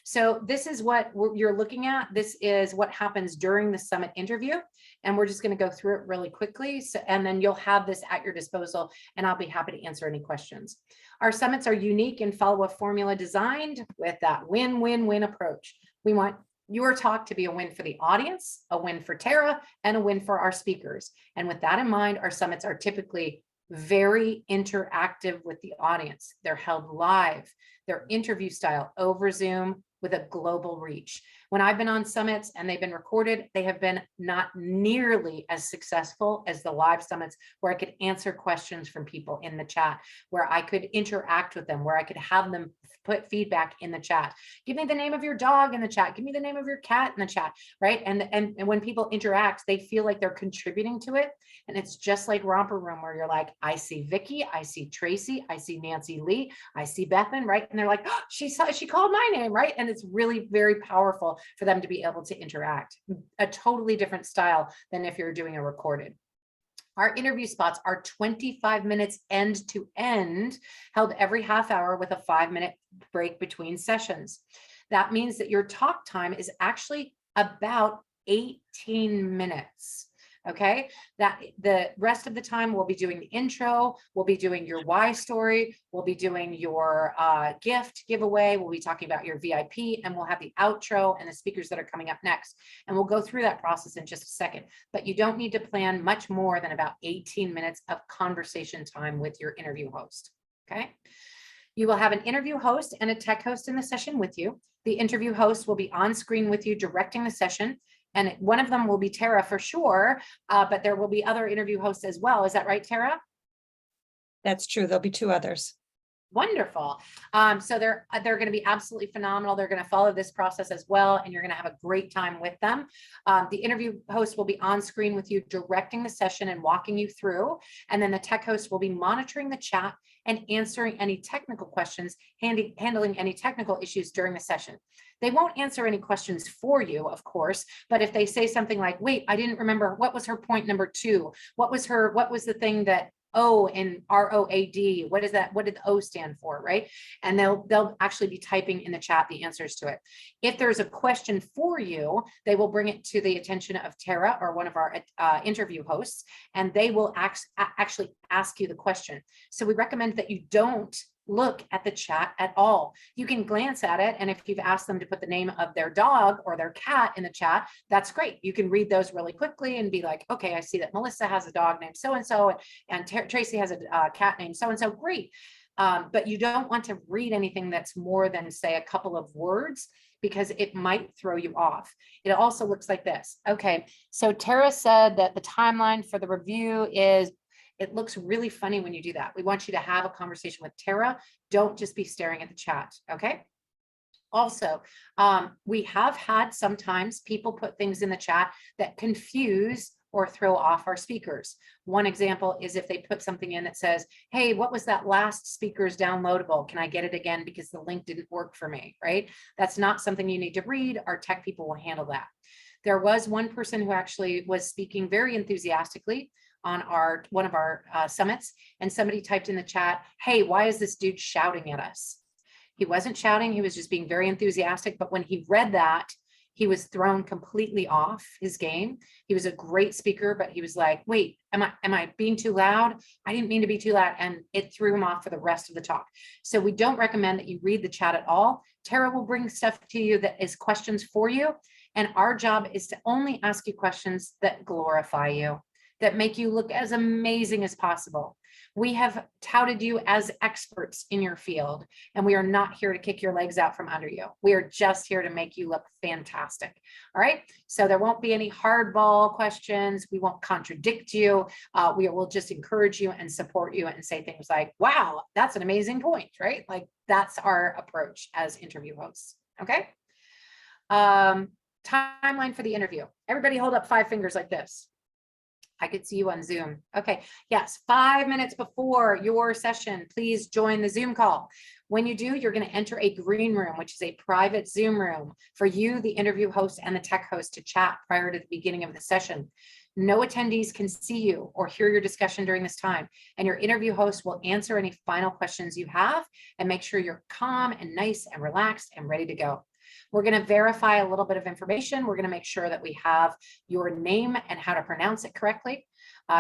So this is what you're looking at. This is what happens during the summit interview. And we're just going to go through it really quickly. So, and then you'll have this at your disposal and I'll be happy to answer any questions. Our summits are unique and follow a formula designed with that win-win-win approach. We want your talk to be a win for the audience, a win for Tara, and a win for our speakers. And with that in mind, our summits are typically very interactive with the audience. They're held live. They're interview style over Zoom with a global reach. When I've been on summits and they've been recorded, they have been not nearly as successful as the live summits where I could answer questions from people in the chat, where I could interact with them, where I could have them put feedback in the chat. Give me the name of your dog in the chat. Give me the name of your cat in the chat, right? And when people interact, they feel like they're contributing to it. And it's just like Romper Room where you're like, I see Vicky, I see Tracy, I see Nancy Lee, I see Bethan, right? And they're like, oh, she called my name, right? And it's really very powerful for them to be able to interact. A totally different style than if you're doing a recorded. Our interview spots are 25 minutes end to end, held every half hour with a 5-minute break between sessions. That means that your talk time is actually about 18 minutes. Okay, that the rest of the time we'll be doing the intro, we'll be doing your why story, we'll be doing your gift giveaway, we'll be talking about your VIP, and we'll have the outro and the speakers that are coming up next. And we'll go through that process in just a second, but you don't need to plan much more than about 18 minutes of conversation time with your interview host. Okay. You will have an interview host and a tech host in the session with you. The interview host will be on screen with you directing the session. And one of them will be Tara for sure, but there will be other interview hosts as well. Is that right, Tara? That's true. There'll be 2 others. Wonderful. So they're going to be absolutely phenomenal. They're going to follow this process as well, and you're going to have a great time with them. The interview host will be on screen with you, directing the session and walking you through. And then the tech host will be monitoring the chat and answering any technical questions, handling any technical issues during the session. They won't answer any questions for you, of course, but if they say something like, wait, I didn't remember, what was her point number 2? What was the thing that O in ROAD, what is that? What did the O stand for, right? And they'll actually be typing in the chat the answers to it. If there's a question for you, they will bring it to the attention of Tara or one of our interview hosts, and they will actually ask you the question. So we recommend that you don't look at the chat at all. You can glance at it, and if you've asked them to put the name of their dog or their cat in the chat, that's great. You can read those really quickly and be like, okay, I see that Melissa has a dog named so-and-so, and Tracy has a cat named so-and-so, great. But you don't want to read anything that's more than, say, a couple of words, because it might throw you off. It also looks like this. Okay, so Tara said that the timeline for the review is, it looks really funny when you do that. We want you to have a conversation with Tara. Don't just be staring at the chat, okay? Also, we have had sometimes people put things in the chat that confuse or throw off our speakers. One example is if they put something in that says, hey, what was that last speaker's downloadable? Can I get it again because the link didn't work for me, right? That's not something you need to read. Our tech people will handle that. There was one person who actually was speaking very enthusiastically on one of our summits, and somebody typed in the chat, hey, why is this dude shouting at us? He wasn't shouting, he was just being very enthusiastic, but when he read that, He was thrown completely off his game. He was a great speaker, but he was like, wait, am I being too loud? I didn't mean to be too loud. And it threw him off for the rest of the talk. So we don't recommend that you read the chat at all. Tara will bring stuff to you that is questions for you. And our job is to only ask you questions that glorify you, that make you look as amazing as possible. We have touted you as experts in your field, and we are not here to kick your legs out from under you. We are just here to make you look fantastic. All right. So there won't be any hardball questions. We won't contradict you. We will just encourage you and support you and say things like, wow, that's an amazing point, right? Like that's our approach as interview hosts. Okay. Timeline for the interview. Everybody hold up 5 fingers like this. I could see you on Zoom. Okay. Yes. 5 minutes before your session, please join the Zoom call. When you do, you're going to enter a green room, which is a private Zoom room for you, the interview host, and the tech host to chat prior to the beginning of the session. No attendees can see you or hear your discussion during this time, and your interview host will answer any final questions you have and make sure you're calm and nice and relaxed and ready to go. We're going to verify a little bit of information. We're going to make sure that we have your name and how to pronounce it correctly.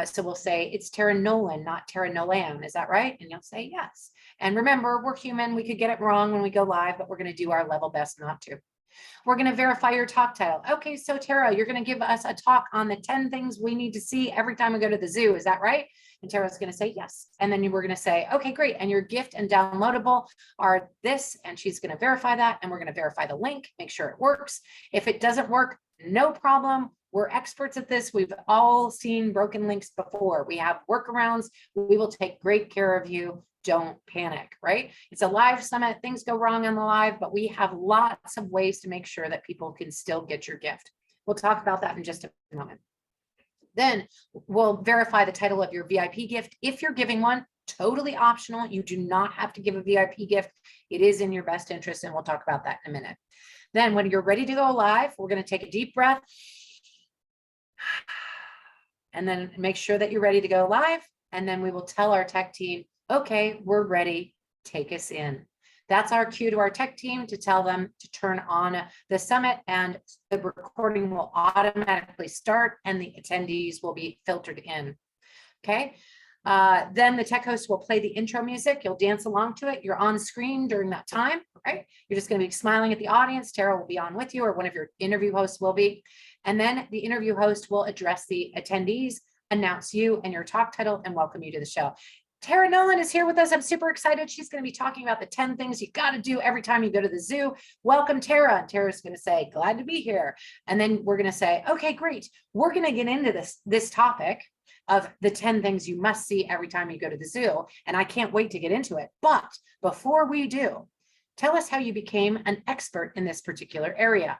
So we'll say it's Tara Nolan, not Tara Nolan. Is that right? And you'll say yes. And remember, we're human. We could get it wrong when we go live, but we're going to do our level best not to. We're going to verify your talk title. Okay, so Tara, you're going to give us a talk on the 10 things we need to see every time we go to the zoo. Is that right? And Tara's going to say yes. And then we're going to say, okay, great. And your gift and downloadable are this. And she's going to verify that. And we're going to verify the link, make sure it works. If it doesn't work, no problem. We're experts at this. We've all seen broken links before. We have workarounds. We will take great care of you. Don't panic, right? It's a live summit. Things go wrong on the live, but we have lots of ways to make sure that people can still get your gift. We'll talk about that in just a moment. Then we'll verify the title of your VIP gift. If you're giving one, totally optional. You do not have to give a VIP gift. It is in your best interest, and we'll talk about that in a minute. Then when you're ready to go live, we're going to take a deep breath and then make sure that you're ready to go live. And then we will tell our tech team, okay, we're ready, take us in. That's our cue to our tech team to tell them to turn on the summit, and the recording will automatically start and the attendees will be filtered in. Okay. Then the tech host will play the intro music. You'll dance along to it. You're on screen during that time, right? You're just going to be smiling at the audience. Tara will be on with you, or one of your interview hosts will be. And then the interview host will address the attendees, announce you and your talk title, and welcome you to the show. Tara Nolan is here with us. I'm super excited. She's going to be talking about the 10 things you got to do every time you go to the zoo. Welcome, Tara. And Tara's going to say, glad to be here. And then we're going to say, okay, great. We're going to get into this topic of the 10 things you must see every time you go to the zoo. And I can't wait to get into it. But before we do, tell us how you became an expert in this particular area.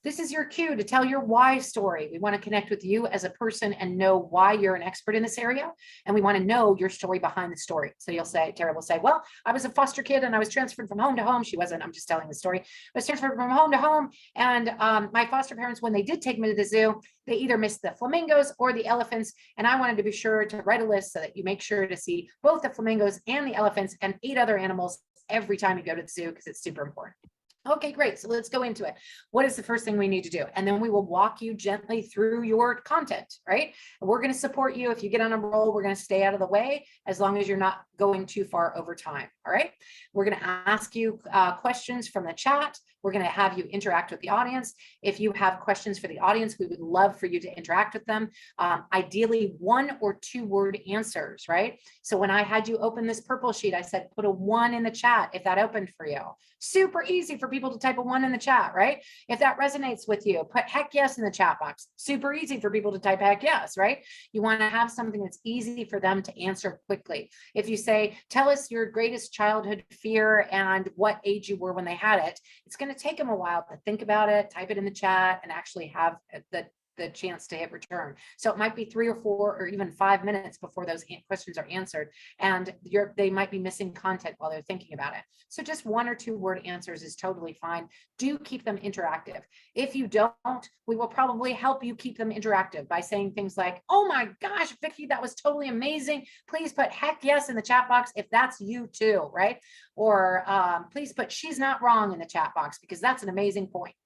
This is your cue to tell your why story. We want to connect with you as a person and know why you're an expert in this area. And we want to know your story behind the story. So you'll say, Tara will say, well, I was a foster kid and I was transferred from home to home. She wasn't, I'm just telling the story. I was transferred from home to home. And my foster parents, when they did take me to the zoo, they either missed the flamingos or the elephants. And I wanted to be sure to write a list so that you make sure to see both the flamingos and the elephants and 8 other animals every time you go to the zoo, because it's super important. Okay, great. So let's go into it. What is the first thing we need to do? And then we will walk you gently through your content, right? And we're going to support you. If you get on a roll, we're going to stay out of the way as long as you're not going too far over time. All right. We're going to ask you questions from the chat. We're going to have you interact with the audience. If you have questions for the audience, we would love for you to interact with them. Ideally 1 or 2 word answers, right? So when I had you open this purple sheet, I said, put a 1 in the chat if that opened for you. Super easy for people to type a 1 in the chat, right? If that resonates with you, put heck yes in the chat box. Super easy for people to type heck yes, right? You want to have something that's easy for them to answer quickly. If you say, tell us your greatest childhood fear and what age you were when they had it, it's going to take them a while to think about it, type it in the chat, and actually have the chance to hit return. So it might be 3 or 4 or even 5 minutes before those questions are answered, and they might be missing content while they're thinking about it. So just 1 or 2 word answers is totally fine. Do keep them interactive. If you don't, we will probably help you keep them interactive by saying things like, oh my gosh, Vicki, that was totally amazing. Please put heck yes in the chat box if that's you too, right? Or please put she's not wrong in the chat box because that's an amazing point.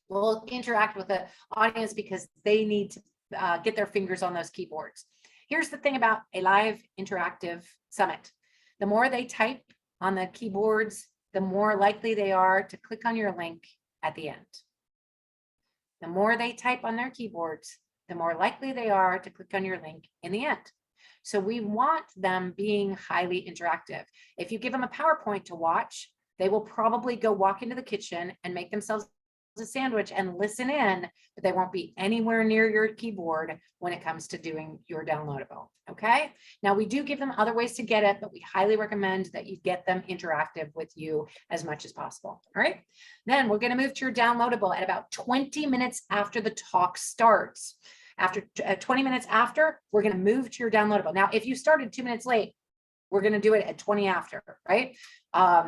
will interact with the audience because they need to get their fingers on those keyboards. Here's the thing about a live interactive summit. The more they type on the keyboards, the more likely they are to click on your link at the end. The more they type on their keyboards, the more likely they are to click on your link in the end. So we want them being highly interactive. If you give them a PowerPoint to watch, they will probably go walk into the kitchen and make themselves a sandwich and listen in, but they won't be anywhere near your keyboard when it comes to doing your downloadable. Okay. Now we do give them other ways to get it, but we highly recommend that you get them interactive with you as much as possible. All right. Then we're going to move to your downloadable at about 20 minutes after the talk starts. After 20 minutes after, we're going to move to your downloadable. Now, if you started 2 minutes late, we're going to do it at 20 after, right?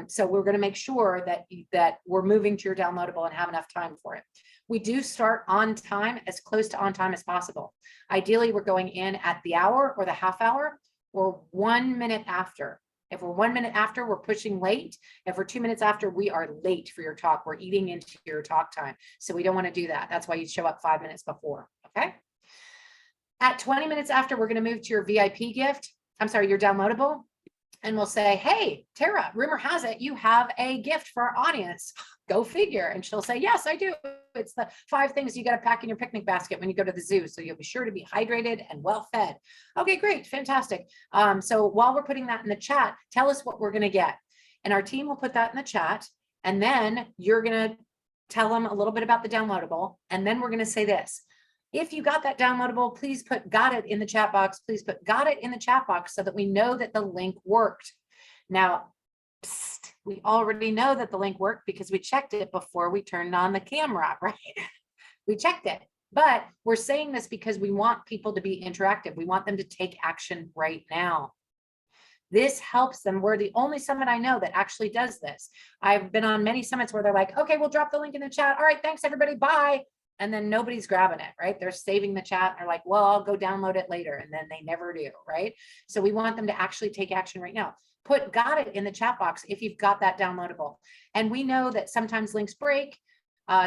So we're going to make sure that we're moving to your downloadable and have enough time for it. We do start on time, as close to on time as possible. Ideally, we're going in at the hour or the half hour or 1 minute after. If we're 1 minute after, we're pushing late. If we're 2 minutes after, we are late for your talk. We're eating into your talk time. So we don't want to do that. That's why you show up 5 minutes before, okay? At 20 minutes after, we're going to move to your VIP gift. I'm sorry, your downloadable. And we'll say, hey, Tara, rumor has it you have a gift for our audience. Go figure. And she'll say, yes, I do. It's the 5 things you got to pack in your picnic basket when you go to the zoo. So you'll be sure to be hydrated and well fed. Okay, great. Fantastic. So while we're putting that in the chat, tell us what we're going to get. And our team will put that in the chat. And then you're going to tell them a little bit about the downloadable. And then we're going to say this. If you got that downloadable, please put got it in the chat box. Please put got it in the chat box so that we know that the link worked. Now, we already know that the link worked because we checked it before we turned on the camera, right? We checked it, but we're saying this because we want people to be interactive. We want them to take action right now. This helps them. We're the only summit I know that actually does this. I've been on many summits where they're like, okay, we'll drop the link in the chat. All right, thanks everybody, bye. And then nobody's grabbing it, right? They're saving the chat. And they're like, well, I'll go download it later. And then they never do, right? So we want them to actually take action right now. Put got it in the chat box if you've got that downloadable. And we know that sometimes links break.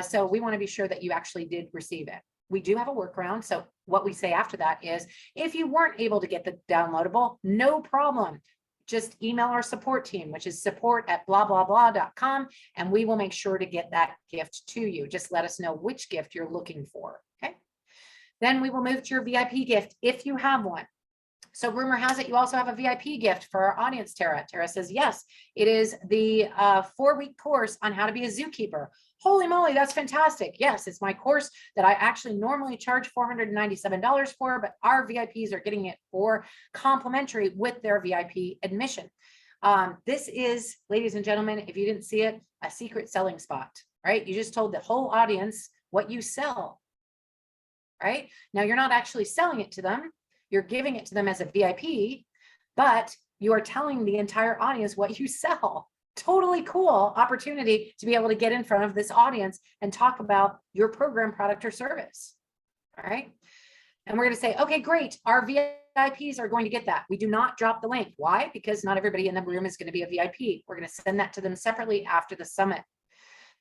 So we want to be sure that you actually did receive it. We do have a workaround. So what we say after that is, if you weren't able to get the downloadable, no problem. Just email our support team, which is support@blah-blah-blah.com, and we will make sure to get that gift to you. Just let us know which gift you're looking for, okay? Then we will move to your VIP gift if you have one. So rumor has it you also have a VIP gift for our audience, Tara. Tara says, yes, it is the 4-week course on how to be a zookeeper. Holy moly, that's fantastic. Yes, it's my course that I actually normally charge $497 for, but our VIPs are getting it for complimentary with their VIP admission. This is, ladies and gentlemen, if you didn't see it, a secret selling spot, right? You just told the whole audience what you sell, right? Now you're not actually selling it to them. You're giving it to them as a VIP, but you are telling the entire audience what you sell. Totally cool opportunity to be able to get in front of this audience and talk about your program, product, or service. All right. And we're going to say, okay, great. Our VIPs are going to get that. We do not drop the link. Why? Because not everybody in the room is going to be a VIP. We're going to send that to them separately after the summit.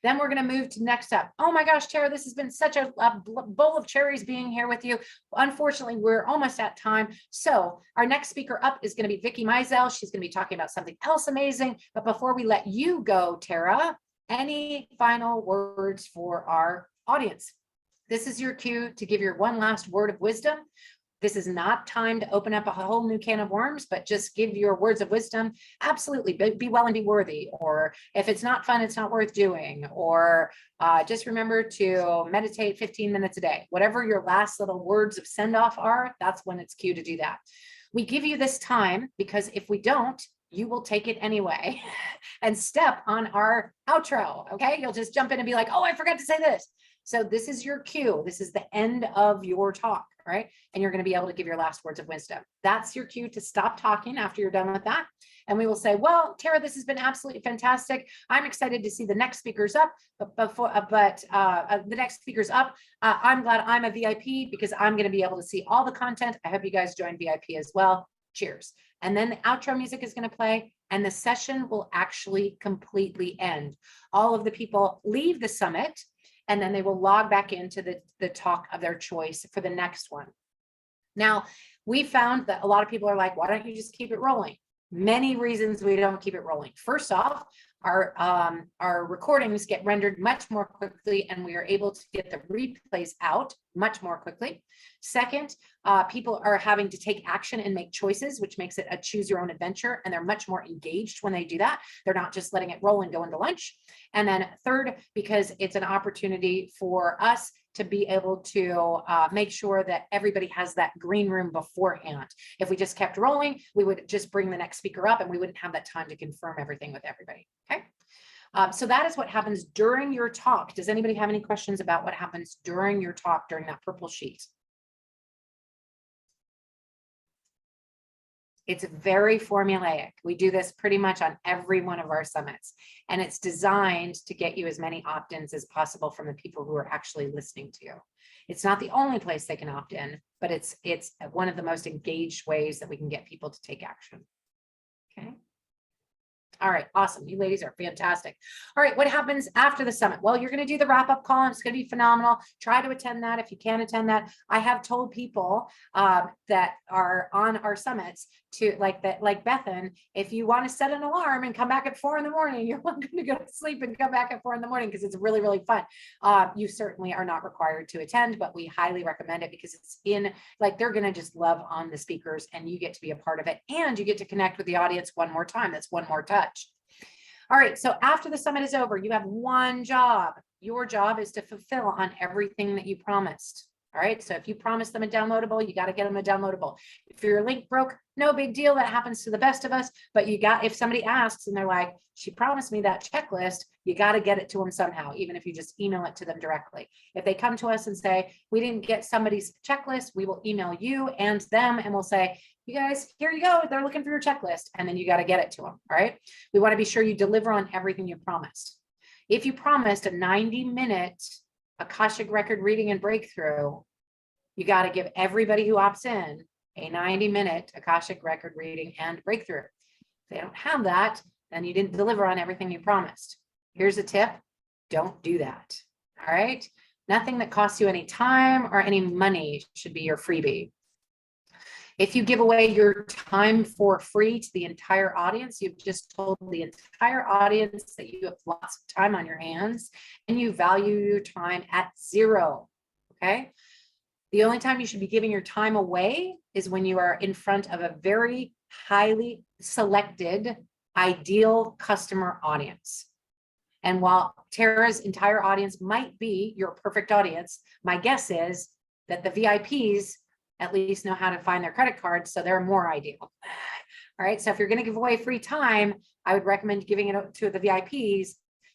Then we're going to move to next up. Oh my gosh, Tara, this has been such a bowl of cherries being here with you. Unfortunately, we're almost at time. So our next speaker up is going to be Vicki Mizell. She's going to be talking about something else amazing. But before we let you go, Tara, any final words for our audience? This is your cue to give your one last word of wisdom. This is not time to open up a whole new can of worms, but just give your words of wisdom. Absolutely, be well and be worthy. Or if it's not fun, it's not worth doing. Or just remember to meditate 15 minutes a day. Whatever your last little words of send off are, that's when it's cue to do that. We give you this time because if we don't, you will take it anyway and step on our outro. Okay, you'll just jump in and be like, oh, I forgot to say this. So this is your cue. This is the end of your talk, right? And you're going to be able to give your last words of wisdom. That's your cue to stop talking after you're done with that. And we will say, well, Tara, this has been absolutely fantastic. I'm excited to see the next speakers up. But the next speakers up, I'm glad I'm a VIP because I'm going to be able to see all the content. I hope you guys join VIP as well. Cheers. And then the outro music is going to play and the session will actually completely end. All of the people leave the summit. and then they will log back into the talk of their choice for the next one. Now, we found that a lot of people are like, why don't you just keep it rolling? Many reasons we don't keep it rolling. First off, our recordings get rendered much more quickly, and we are able to get the replays out much more quickly. Second, people are having to take action and make choices, which makes it a choose your own adventure, and they're much more engaged when they do that. They're not just letting it roll and go into lunch. And then third, because it's an opportunity for us to be able to make sure that everybody has that green room beforehand. If we just kept rolling, we would just bring the next speaker up and we wouldn't have that time to confirm everything with everybody, okay? So that is what happens during your talk. Does anybody have any questions about what happens during your talk, during that purple sheet? It's very formulaic. We do this pretty much on every one of our summits, and it's designed to get you as many opt-ins as possible from the people who are actually listening to you. It's not the only place they can opt in, but it's one of the most engaged ways that we can get people to take action. Okay. All right, awesome. You ladies are fantastic. All right, what happens after the summit? Well, you're going to do the wrap-up call, and it's going to be phenomenal. Try to attend that if you can attend that. I have told people that are on our summits to like Bethan, if you want to set an alarm and come back at 4 a.m, you're welcome to go to sleep and come back at 4 a.m, because it's really, really fun. You certainly are not required to attend, but we highly recommend it because it's they're going to just love on the speakers, and you get to be a part of it, and you get to connect with the audience one more time. That's one more touch. All right, so after the summit is over, you have one job. Your job is to fulfill on everything that you promised. All right, so if you promised them a downloadable, you got to get them a downloadable. If your link broke, no big deal. That happens to the best of us. But if somebody asks and they're like, she promised me that checklist, you got to get it to them somehow, even if you just email it to them directly. If they come to us and say, we didn't get somebody's checklist, we will email you and them, and we'll say, you guys, here you go. They're looking for your checklist. And then you got to get it to them. All right. We want to be sure you deliver on everything you promised. If you promised a 90-minute Akashic record reading and breakthrough, you got to give everybody who opts in a 90-minute Akashic record reading and breakthrough. If they don't have that, then you didn't deliver on everything you promised. Here's a tip. Don't do that. All right. Nothing that costs you any time or any money should be your freebie. If you give away your time for free to the entire audience, you've just told the entire audience that you have lots of time on your hands and you value your time at 0. Okay. The only time you should be giving your time away is when you are in front of a very highly selected, ideal customer audience. And while Tara's entire audience might be your perfect audience, my guess is that the VIPs at least know how to find their credit cards, so they're more ideal. All right, so if you're going to give away free time, I would recommend giving it to the VIPs,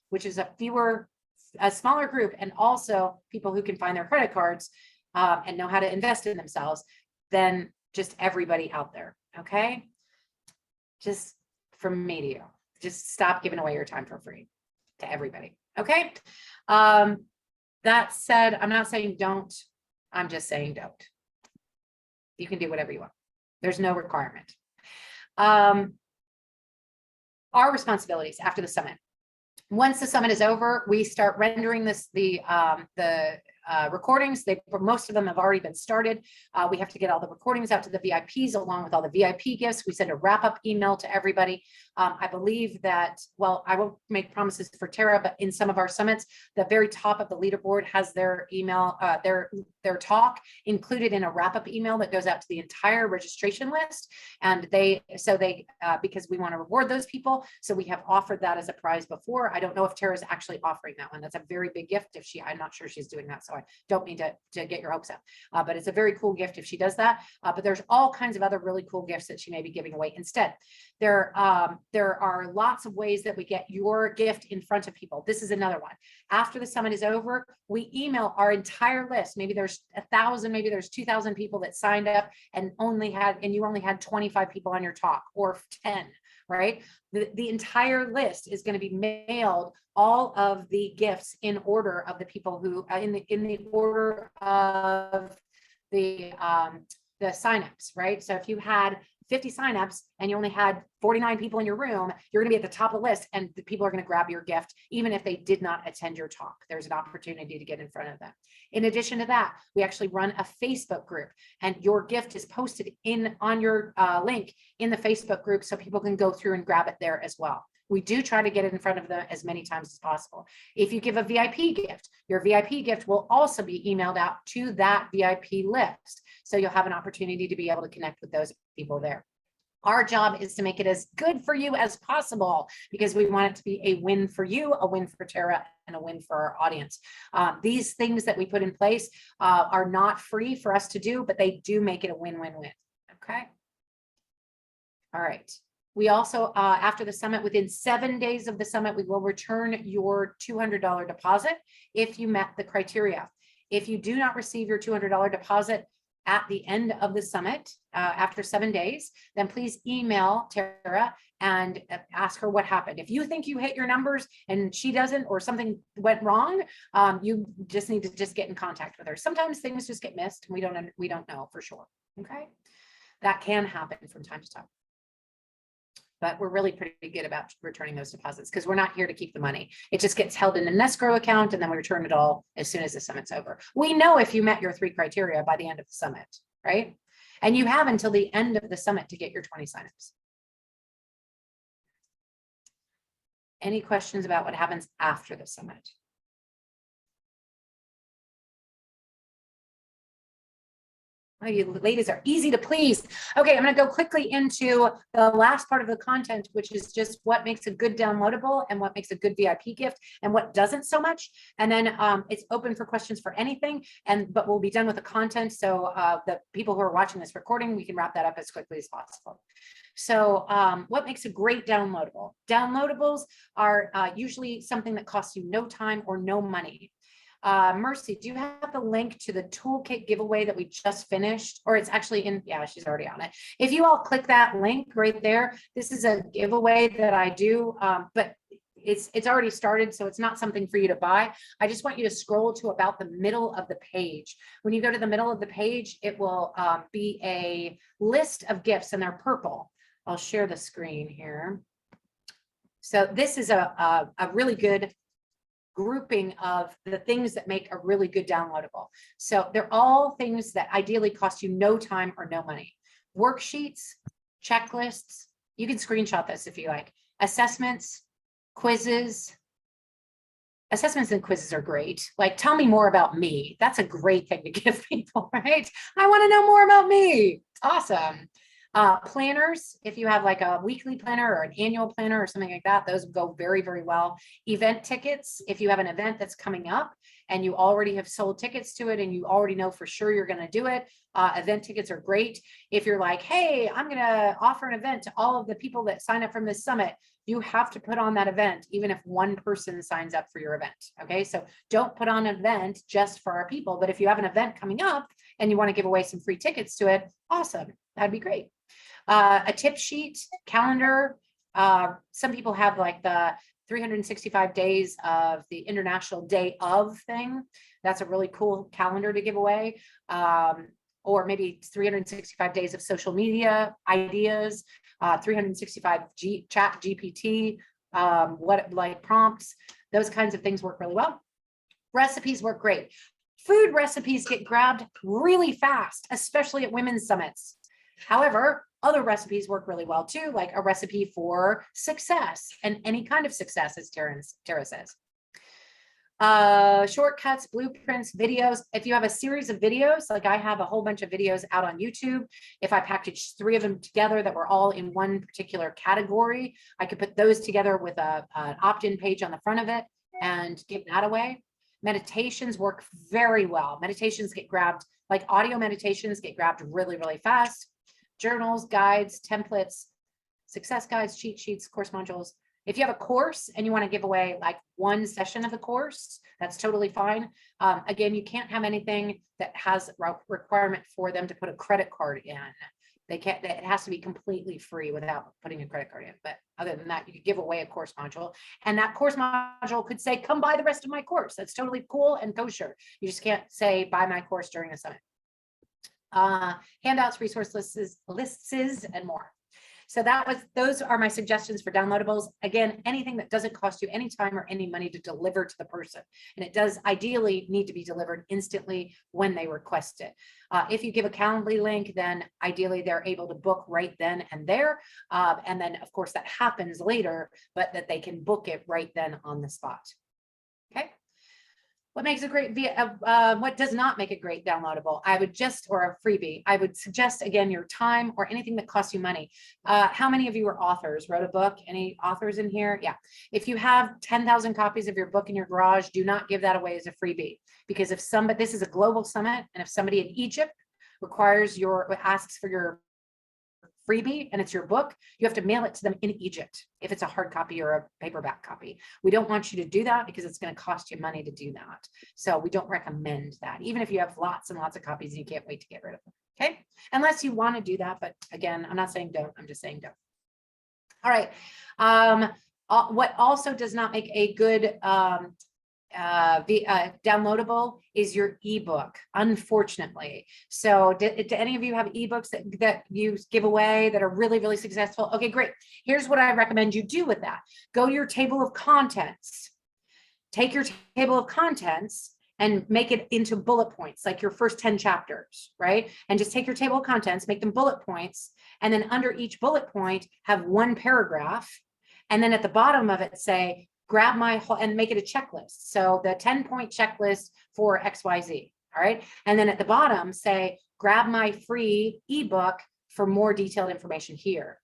which is a smaller group, and also people who can find their credit cards and know how to invest in themselves, than just everybody out there. Okay, just from me to you, just stop giving away your time for free to everybody. Okay. That said, I'm not saying don't. I'm just saying don't. You can do whatever you want. There's no requirement. Our responsibilities after the summit. Once the summit is over, we start rendering the recordings. Most of them have already been started. We have to get all the recordings out to the VIPs along with all the VIP gifts. We send a wrap-up email to everybody. I believe that, well, I won't make promises for Tara, but in some of our summits, the very top of the leaderboard has their email, their talk included in a wrap-up email that goes out to the entire registration list. And because we want to reward those people, so we have offered that as a prize before. I don't know if Tara's actually offering that one. That's a very big gift. I'm not sure she's doing that, so I don't mean to get your hopes up. But it's a very cool gift if she does that. But there's all kinds of other really cool gifts that she may be giving away instead. There are lots of ways that we get your gift in front of people. This is another one. After the summit is over, we email our entire list. Maybe there's 1,000, maybe there's 2,000 people that signed up and you only had 25 people on your talk, or 10, right? The entire list is going to be mailed, all of the gifts in order of the people who in the order of the signups, right? So if you had 50 signups and you only had 49 people in your room, you're going to be at the top of the list and the people are going to grab your gift, even if they did not attend your talk. There's an opportunity to get in front of them. In addition to that, we actually run a Facebook group, and your gift is posted on your link in the Facebook group so people can go through and grab it there as well. We do try to get it in front of them as many times as possible. If you give a VIP gift, your VIP gift will also be emailed out to that VIP list. So you'll have an opportunity to be able to connect with those people there. Our job is to make it as good for you as possible, because we want it to be a win for you, a win for Tara, and a win for our audience. These things that we put in place are not free for us to do, but they do make it a win-win-win. Okay. All right. We also, after the summit, within 7 days of the summit, we will return your $200 deposit if you met the criteria. If you do not receive your $200 deposit at the end of the summit, after 7 days, then please email Tara and ask her what happened. If you think you hit your numbers and she doesn't, or something went wrong, you just need to just get in contact with her. Sometimes things just get missed and we don't know for sure. Okay, that can happen from time to time. But we're really pretty good about returning those deposits, because we're not here to keep the money. It just gets held in an escrow account, and then we return it all as soon as the summit's over. We know if you met your 3 criteria by the end of the summit, right? And you have until the end of the summit to get your 20 signups. Any questions about what happens after the summit? Oh, you ladies are easy to please. Okay, I'm going to go quickly into the last part of the content, which is just what makes a good downloadable and what makes a good VIP gift and what doesn't so much. And then it's open for questions for anything, but we'll be done with the content. So the people who are watching this recording, we can wrap that up as quickly as possible. So what makes a great downloadable? Downloadables are usually something that costs you no time or no money. Mercy, do you have the link to the toolkit giveaway that we just finished? Or it's actually in, yeah, she's already on it. If you all click that link right there, this is a giveaway that I do, but it's already started, so it's not something for you to buy. I just want you to scroll to about the middle of the page. When you go to the middle of the page, it will be a list of gifts, and they're purple. I'll share the screen here. So this is a really good grouping of the things that make a really good downloadable. So they're all things that ideally cost you no time or no money. Worksheets, checklists, you can screenshot this if you like. Assessments, quizzes. Assessments and quizzes are great. Like, tell me more about me. That's a great thing to give people, right? I want to know more about me. Awesome. Planners, if you have like a weekly planner or an annual planner or something like that, those go very, very well. Event tickets, if you have an event that's coming up and you already have sold tickets to it and you already know for sure you're going to do it, event tickets are great. If you're like, hey, I'm going to offer an event to all of the people that sign up from this summit, you have to put on that event, even if one person signs up for your event. Okay, so don't put on an event just for our people, but if you have an event coming up and you want to give away some free tickets to it, awesome, that'd be great. A tip sheet, calendar. Some people have like the 365 days of the International Day of thing. That's a really cool calendar to give away. Or maybe 365 days of social media ideas, 365 chat GPT, like prompts. Those kinds of things work really well. Recipes work great. Food recipes get grabbed really fast, especially at women's summits. However, other recipes work really well too, like a recipe for success and any kind of success, as Tara says. Shortcuts, blueprints, videos. If you have a series of videos, like I have a whole bunch of videos out on YouTube, if I package 3 of them together that were all in one particular category, I could put those together with an opt-in page on the front of it and give that away. Meditations work very well. Meditations get grabbed, like audio meditations get grabbed really, really fast. Journals, guides, templates, success guides, cheat sheets, course modules. If you have a course and you want to give away like one session of the course, that's totally fine. Again, you can't have anything that has a requirement for them to put a credit card in. They can't, it has to be completely free without putting a credit card in. But other than that, you could give away a course module, and that course module could say, come buy the rest of my course. That's totally cool and kosher. You just can't say, buy my course during the summit. handouts, resource lists, and more. So those are my suggestions for downloadables. Again, anything that doesn't cost you any time or any money to deliver to the person. And it does ideally need to be delivered instantly when they request it. If you give a Calendly link, then ideally they're able to book right then and there. And then of course that happens later, but that they can book it right then on the spot. Okay. What makes a great what does not make a great downloadable? Or a freebie. I would suggest, again, your time or anything that costs you money. How many of you are authors, wrote a book? Any authors in here? Yeah. If you have 10,000 copies of your book in your garage, do not give that away as a freebie. Because if this is a global summit, and if somebody in Egypt asks for your freebie and it's your book, you have to mail it to them in Egypt if it's a hard copy or a paperback copy. We don't want you to do that because it's going to cost you money to do that. So we don't recommend that, even if you have lots and lots of copies and you can't wait to get rid of them. Okay, unless you want to do that. But again, I'm not saying don't, I'm just saying don't. All right. What also does not make a good downloadable is your ebook, unfortunately. So do any of you have ebooks that you give away that are really, really successful? Okay, great. Here's what I recommend you do with that. Go to your table of contents. Take your table of contents and make it into bullet points, like your first 10 chapters, right? And just take your table of contents, make them bullet points, and then under each bullet point, have one paragraph. And then at the bottom of it, say, grab my whole, and make it a checklist. So the 10-point checklist for XYZ. All right. And then at the bottom, say, grab my free ebook for more detailed information here.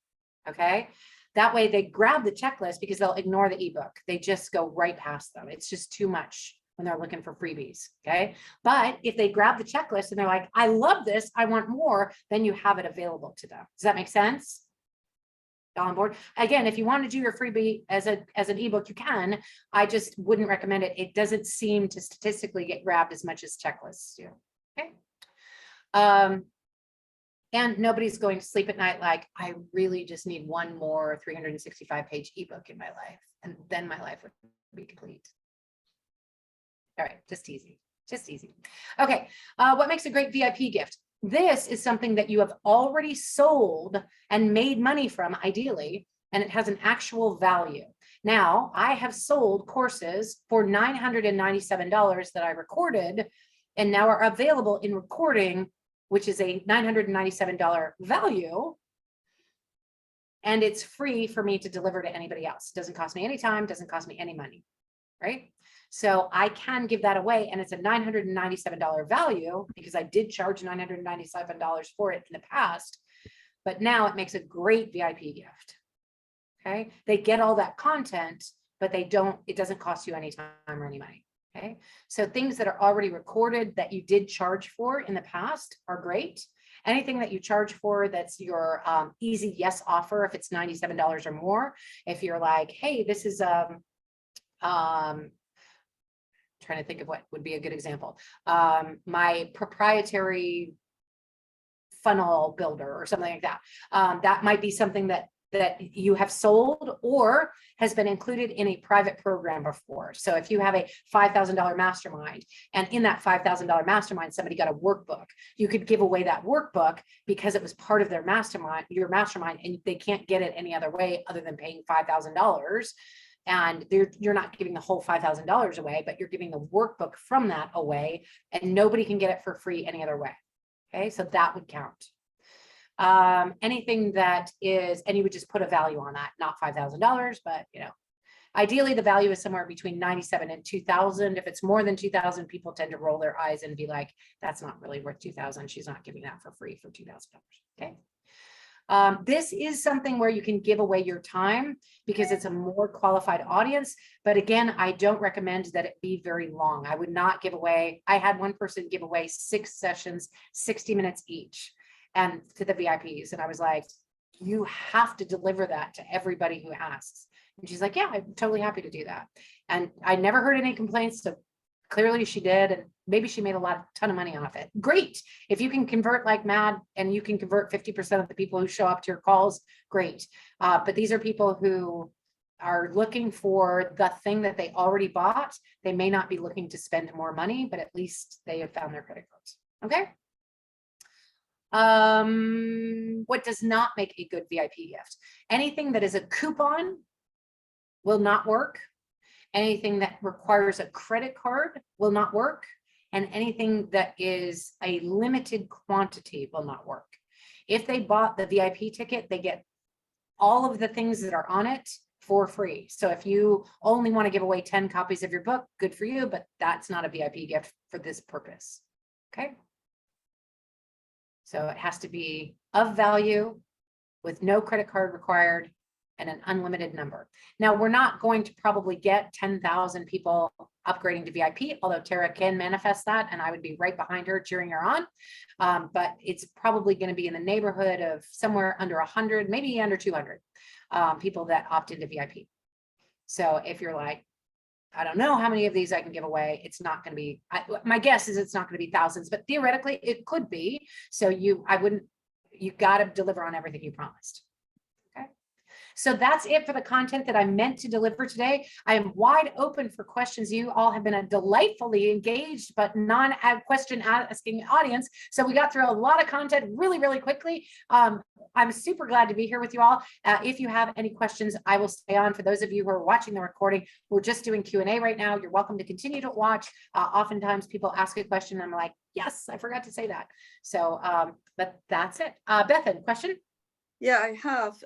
Okay. That way they grab the checklist because they'll ignore the ebook. They just go right past them. It's just too much when they're looking for freebies. Okay. But if they grab the checklist and they're like, I love this, I want more, then you have it available to them. Does that make sense? On board. Again, if you want to do your freebie as an ebook, you can. I just wouldn't recommend it. It doesn't seem to statistically get grabbed as much as checklists do. Okay. And nobody's going to sleep at night like, I really just need one more 365-page ebook in my life, and then my life would be complete. All right, just easy. Okay, what makes a great VIP gift? This is something that you have already sold and made money from, ideally, and it has an actual value. Now, I have sold courses for $997 that I recorded and now are available in recording, which is a $997 value. And it's free for me to deliver to anybody else. It doesn't cost me any time, doesn't cost me any money, right? So I can give that away, and it's a $997 value because I did charge $997 for it in the past, but now it makes a great VIP gift. Okay, they get all that content, but it doesn't cost you any time or any money. Okay, so things that are already recorded that you did charge for in the past are great. Anything that you charge for that's your easy yes offer, if it's $97 or more, if you're like, hey, this is trying to think of what would be a good example. My proprietary funnel builder or something like that. That might be something that you have sold or has been included in a private program before. So if you have a $5,000 mastermind, and in that $5,000 mastermind, somebody got a workbook, you could give away that workbook because it was part of their mastermind, your mastermind, and they can't get it any other way other than paying $5,000. And you're not giving the whole $5,000 away, but you're giving the workbook from that away, and nobody can get it for free any other way. Okay, so that would count. Anything that is, and you would just put a value on that, not $5,000, but ideally the value is somewhere between 97 and 2,000. If it's more than 2,000, people tend to roll their eyes and be like, that's not really worth 2,000. She's not giving that for free for $2,000. Okay. This is something where you can give away your time because it's a more qualified audience. But again, I don't recommend that it be very long. I would not give away. I had one person give away 6 sessions, 60 minutes each, and to the VIPs. And I was like, you have to deliver that to everybody who asks. And she's like, yeah, I'm totally happy to do that. And I never heard any complaints. So clearly she did. And maybe she made a ton of money off it. Great. If you can convert like mad and you can convert 50% of the people who show up to your calls, great. But these are people who are looking for the thing that they already bought. They may not be looking to spend more money, but at least they have found their credit cards. Okay. What does not make a good VIP gift? Anything that is a coupon will not work. Anything that requires a credit card will not work. And anything that is a limited quantity will not work. If they bought the VIP ticket, they get all of the things that are on it for free. So if you only want to give away 10 copies of your book, good for you, but that's not a VIP gift for this purpose. Okay. So it has to be of value with no credit card required and an unlimited number. Now, we're not going to probably get 10,000 people upgrading to VIP, although Tara can manifest that, and I would be right behind her cheering her on. But it's probably going to be in the neighborhood of somewhere under 100, maybe under 200 people that opt into VIP. So if you're like, I don't know how many of these I can give away, it's not going to be, my guess is it's not going to be thousands, but theoretically it could be. So you got to deliver on everything you promised. So that's it for the content that I meant to deliver today. I am wide open for questions. You all have been a delightfully engaged but non-question asking audience. So we got through a lot of content really, really quickly. I'm super glad to be here with you all. If you have any questions, I will stay on. For those of you who are watching the recording, we're just doing Q&A right now. You're welcome to continue to watch. Oftentimes people ask a question and I'm like, yes, I forgot to say that. So, but that's it. Bethan, question? Yeah, I have.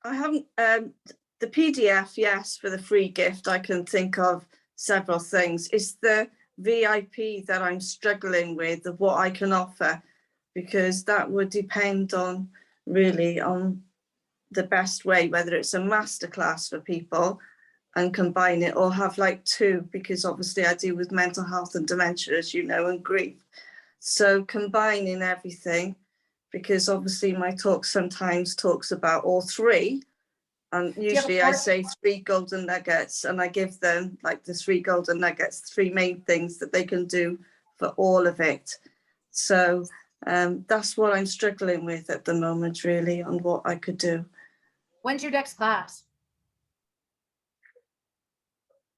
I haven't, the PDF, yes, for the free gift, I can think of several things. It's the VIP that I'm struggling with, of what I can offer, because that would depend on really on the best way, whether it's a masterclass for people and combine it, or have like two, because obviously I deal with mental health and dementia, as you know, and grief. So combining everything, because obviously my talk sometimes talks about all three, and usually I say 3 golden nuggets, and I give them like the 3 golden nuggets, 3 main things that they can do for all of it. So that's what I'm struggling with at the moment, really, on what I could do. When's your next class?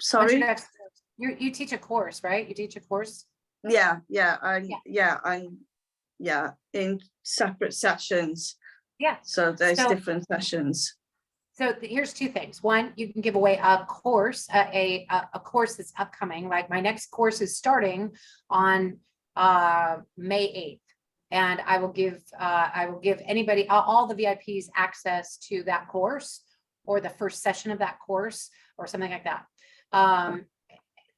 Sorry? You teach a course, right? You teach a course? Yeah, I'm in separate sessions. Yeah. So there's different sessions. So here's 2 things. One, you can give away a course, a course that's upcoming. Like my next course is starting on May 8th. And I will give anybody, all the VIPs, access to that course, or the first session of that course, or something like that.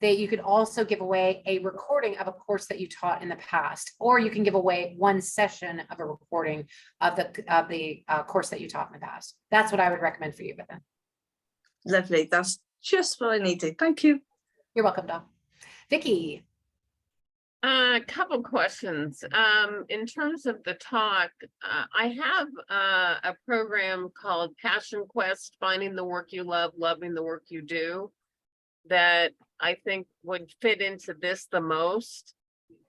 You could also give away a recording of a course that you taught in the past, or you can give away 1 session of a recording of the course that you taught in the past. That's what I would recommend for you, Bethan. Lovely. That's just what I needed. Thank you. You're welcome, Dom. Vicky. A couple questions. In terms of the talk, I have a program called Passion Quest, Finding the Work You Love, Loving the Work You Do, that I think would fit into this the most,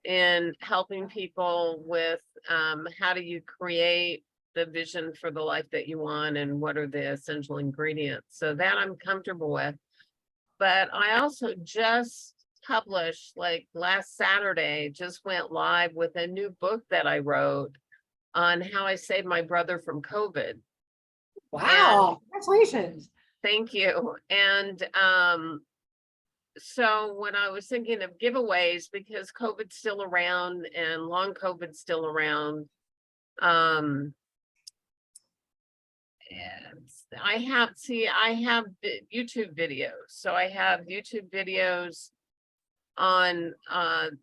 in helping people with how do you create the vision for the life that you want, and what are the essential ingredients. So that I'm comfortable with. But I also just published, like last Saturday, just went live with a new book that I wrote on how I saved my brother from COVID. Wow, congratulations. Thank you. And so when I was thinking of giveaways, because COVID's still around and long COVID's still around, I have YouTube videos. So I have YouTube videos on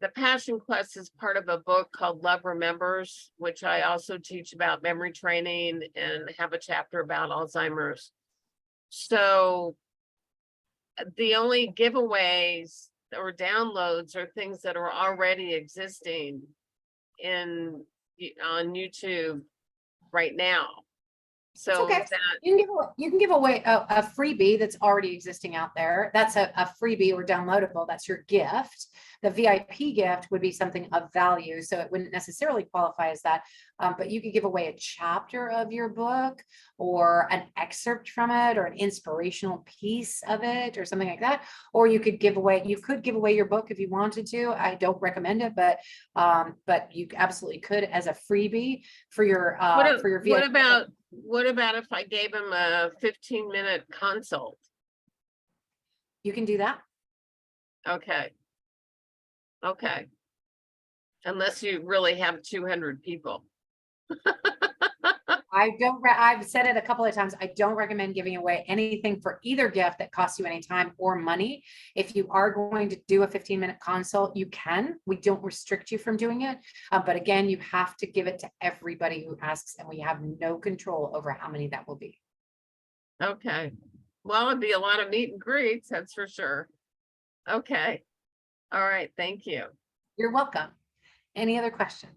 the Passion Quest is part of a book called Love Remembers, which I also teach about memory training and have a chapter about Alzheimer's. So the only giveaways or downloads are things that are already existing on YouTube right now. So okay. that, You can give away a freebie that's already existing out there. That's a freebie or downloadable. That's your gift. The VIP gift would be something of value, so it wouldn't necessarily qualify as that. But you could give away a chapter of your book, or an excerpt from it, or an inspirational piece of it, or something like that. Or you could give away your book if you wanted to. I don't recommend it, but you absolutely could as a freebie for your VIP. what about if I gave him a 15-minute consult? You can do that. Okay. Okay. Unless you really have 200 people. I've said it a couple of times. I don't recommend giving away anything for either gift that costs you any time or money. If you are going to do a 15-minute consult, you can. We don't restrict you from doing it. But again, you have to give it to everybody who asks, and we have no control over how many that will be. Okay. Well, it'd be a lot of meet and greets, that's for sure. Okay. All right. Thank you. You're welcome. Any other questions?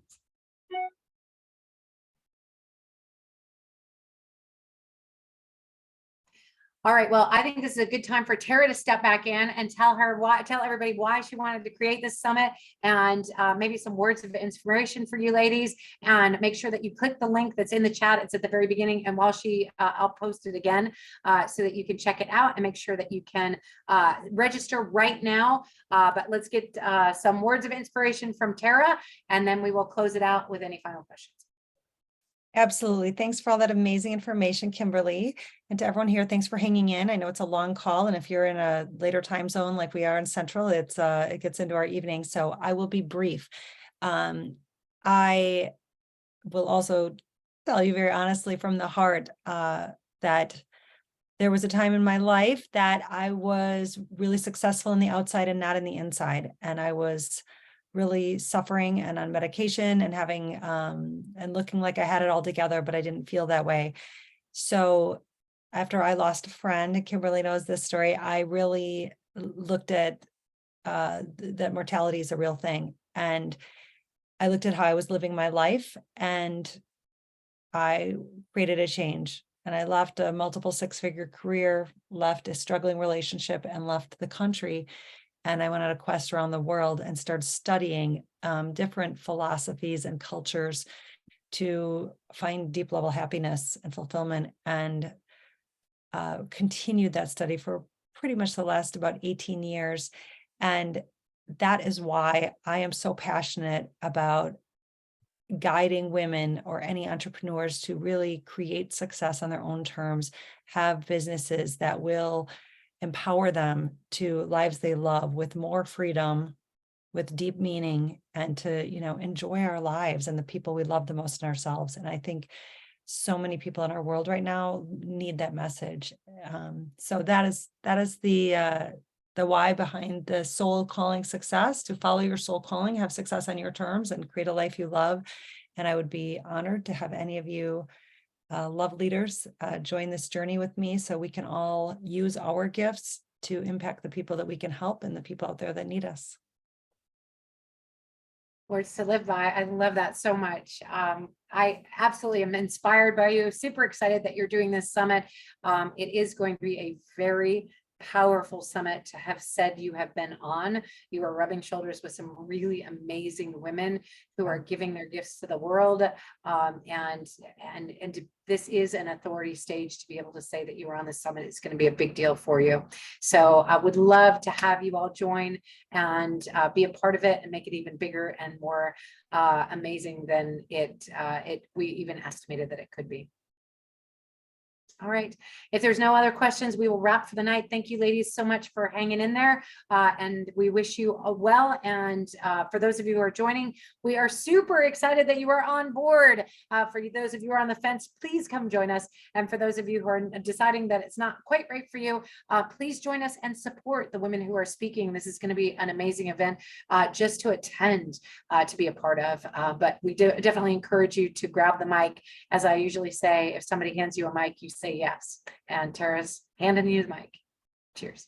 All right, well, I think this is a good time for Tara to step back in and tell everybody why she wanted to create this summit, and maybe some words of inspiration for you ladies. And make sure that you click the link that's in the chat. It's at the very beginning. And while I'll post it again so that you can check it out, and make sure that you can register right now. But let's get some words of inspiration from Tara, and then we will close it out with any final questions. Absolutely. Thanks for all that amazing information, Kimberly. And to everyone here, thanks for hanging in. I know it's a long call, and if you're in a later time zone like we are in Central, it gets into our evening. So I will be brief. I will also tell you very honestly from the heart that there was a time in my life that I was really successful in the outside and not in the inside. And I was really suffering and on medication and having and looking like I had it all together, but I didn't feel that way. So after I lost a friend, Kimberly knows this story, I really looked at that mortality is a real thing. And I looked at how I was living my life, and I created a change. And I left a multiple six-figure career, left a struggling relationship, and left the country. And I went on a quest around the world and started studying different philosophies and cultures to find deep level happiness and fulfillment, and continued that study for pretty much the last about 18 years. And that is why I am so passionate about guiding women or any entrepreneurs to really create success on their own terms, have businesses that will empower them to lives they love with more freedom, with deep meaning, and to, enjoy our lives and the people we love the most in ourselves. And I think so many people in our world right now need that message. So that is the why behind the soul calling success, to follow your soul calling, have success on your terms, and create a life you love. And I would be honored to have any of you love leaders join this journey with me, so we can all use our gifts to impact the people that we can help and the people out there that need us. Words to live by. I love that so much. I absolutely am inspired by you. Super excited that you're doing this summit. It is going to be a very powerful summit to have said you have been on. You are rubbing shoulders with some really amazing women who are giving their gifts to the world. And this is an authority stage. To be able to say that you were on this summit, it's going to be a big deal for you. So I would love to have you all join and be a part of it, and make it even bigger and more amazing than we even estimated that it could be. All right. If there's no other questions, we will wrap for the night. Thank you, ladies, so much for hanging in there. And we wish you well. And for those of you who are joining, we are super excited that you are on board. For those of you who are on the fence, please come join us. And for those of you who are deciding that it's not quite right for you, please join us and support the women who are speaking. This is going to be an amazing event just to attend, to be a part of. But we do definitely encourage you to grab the mic. As I usually say, if somebody hands you a mic, you say yes. And Tara's handing you the mic. Cheers.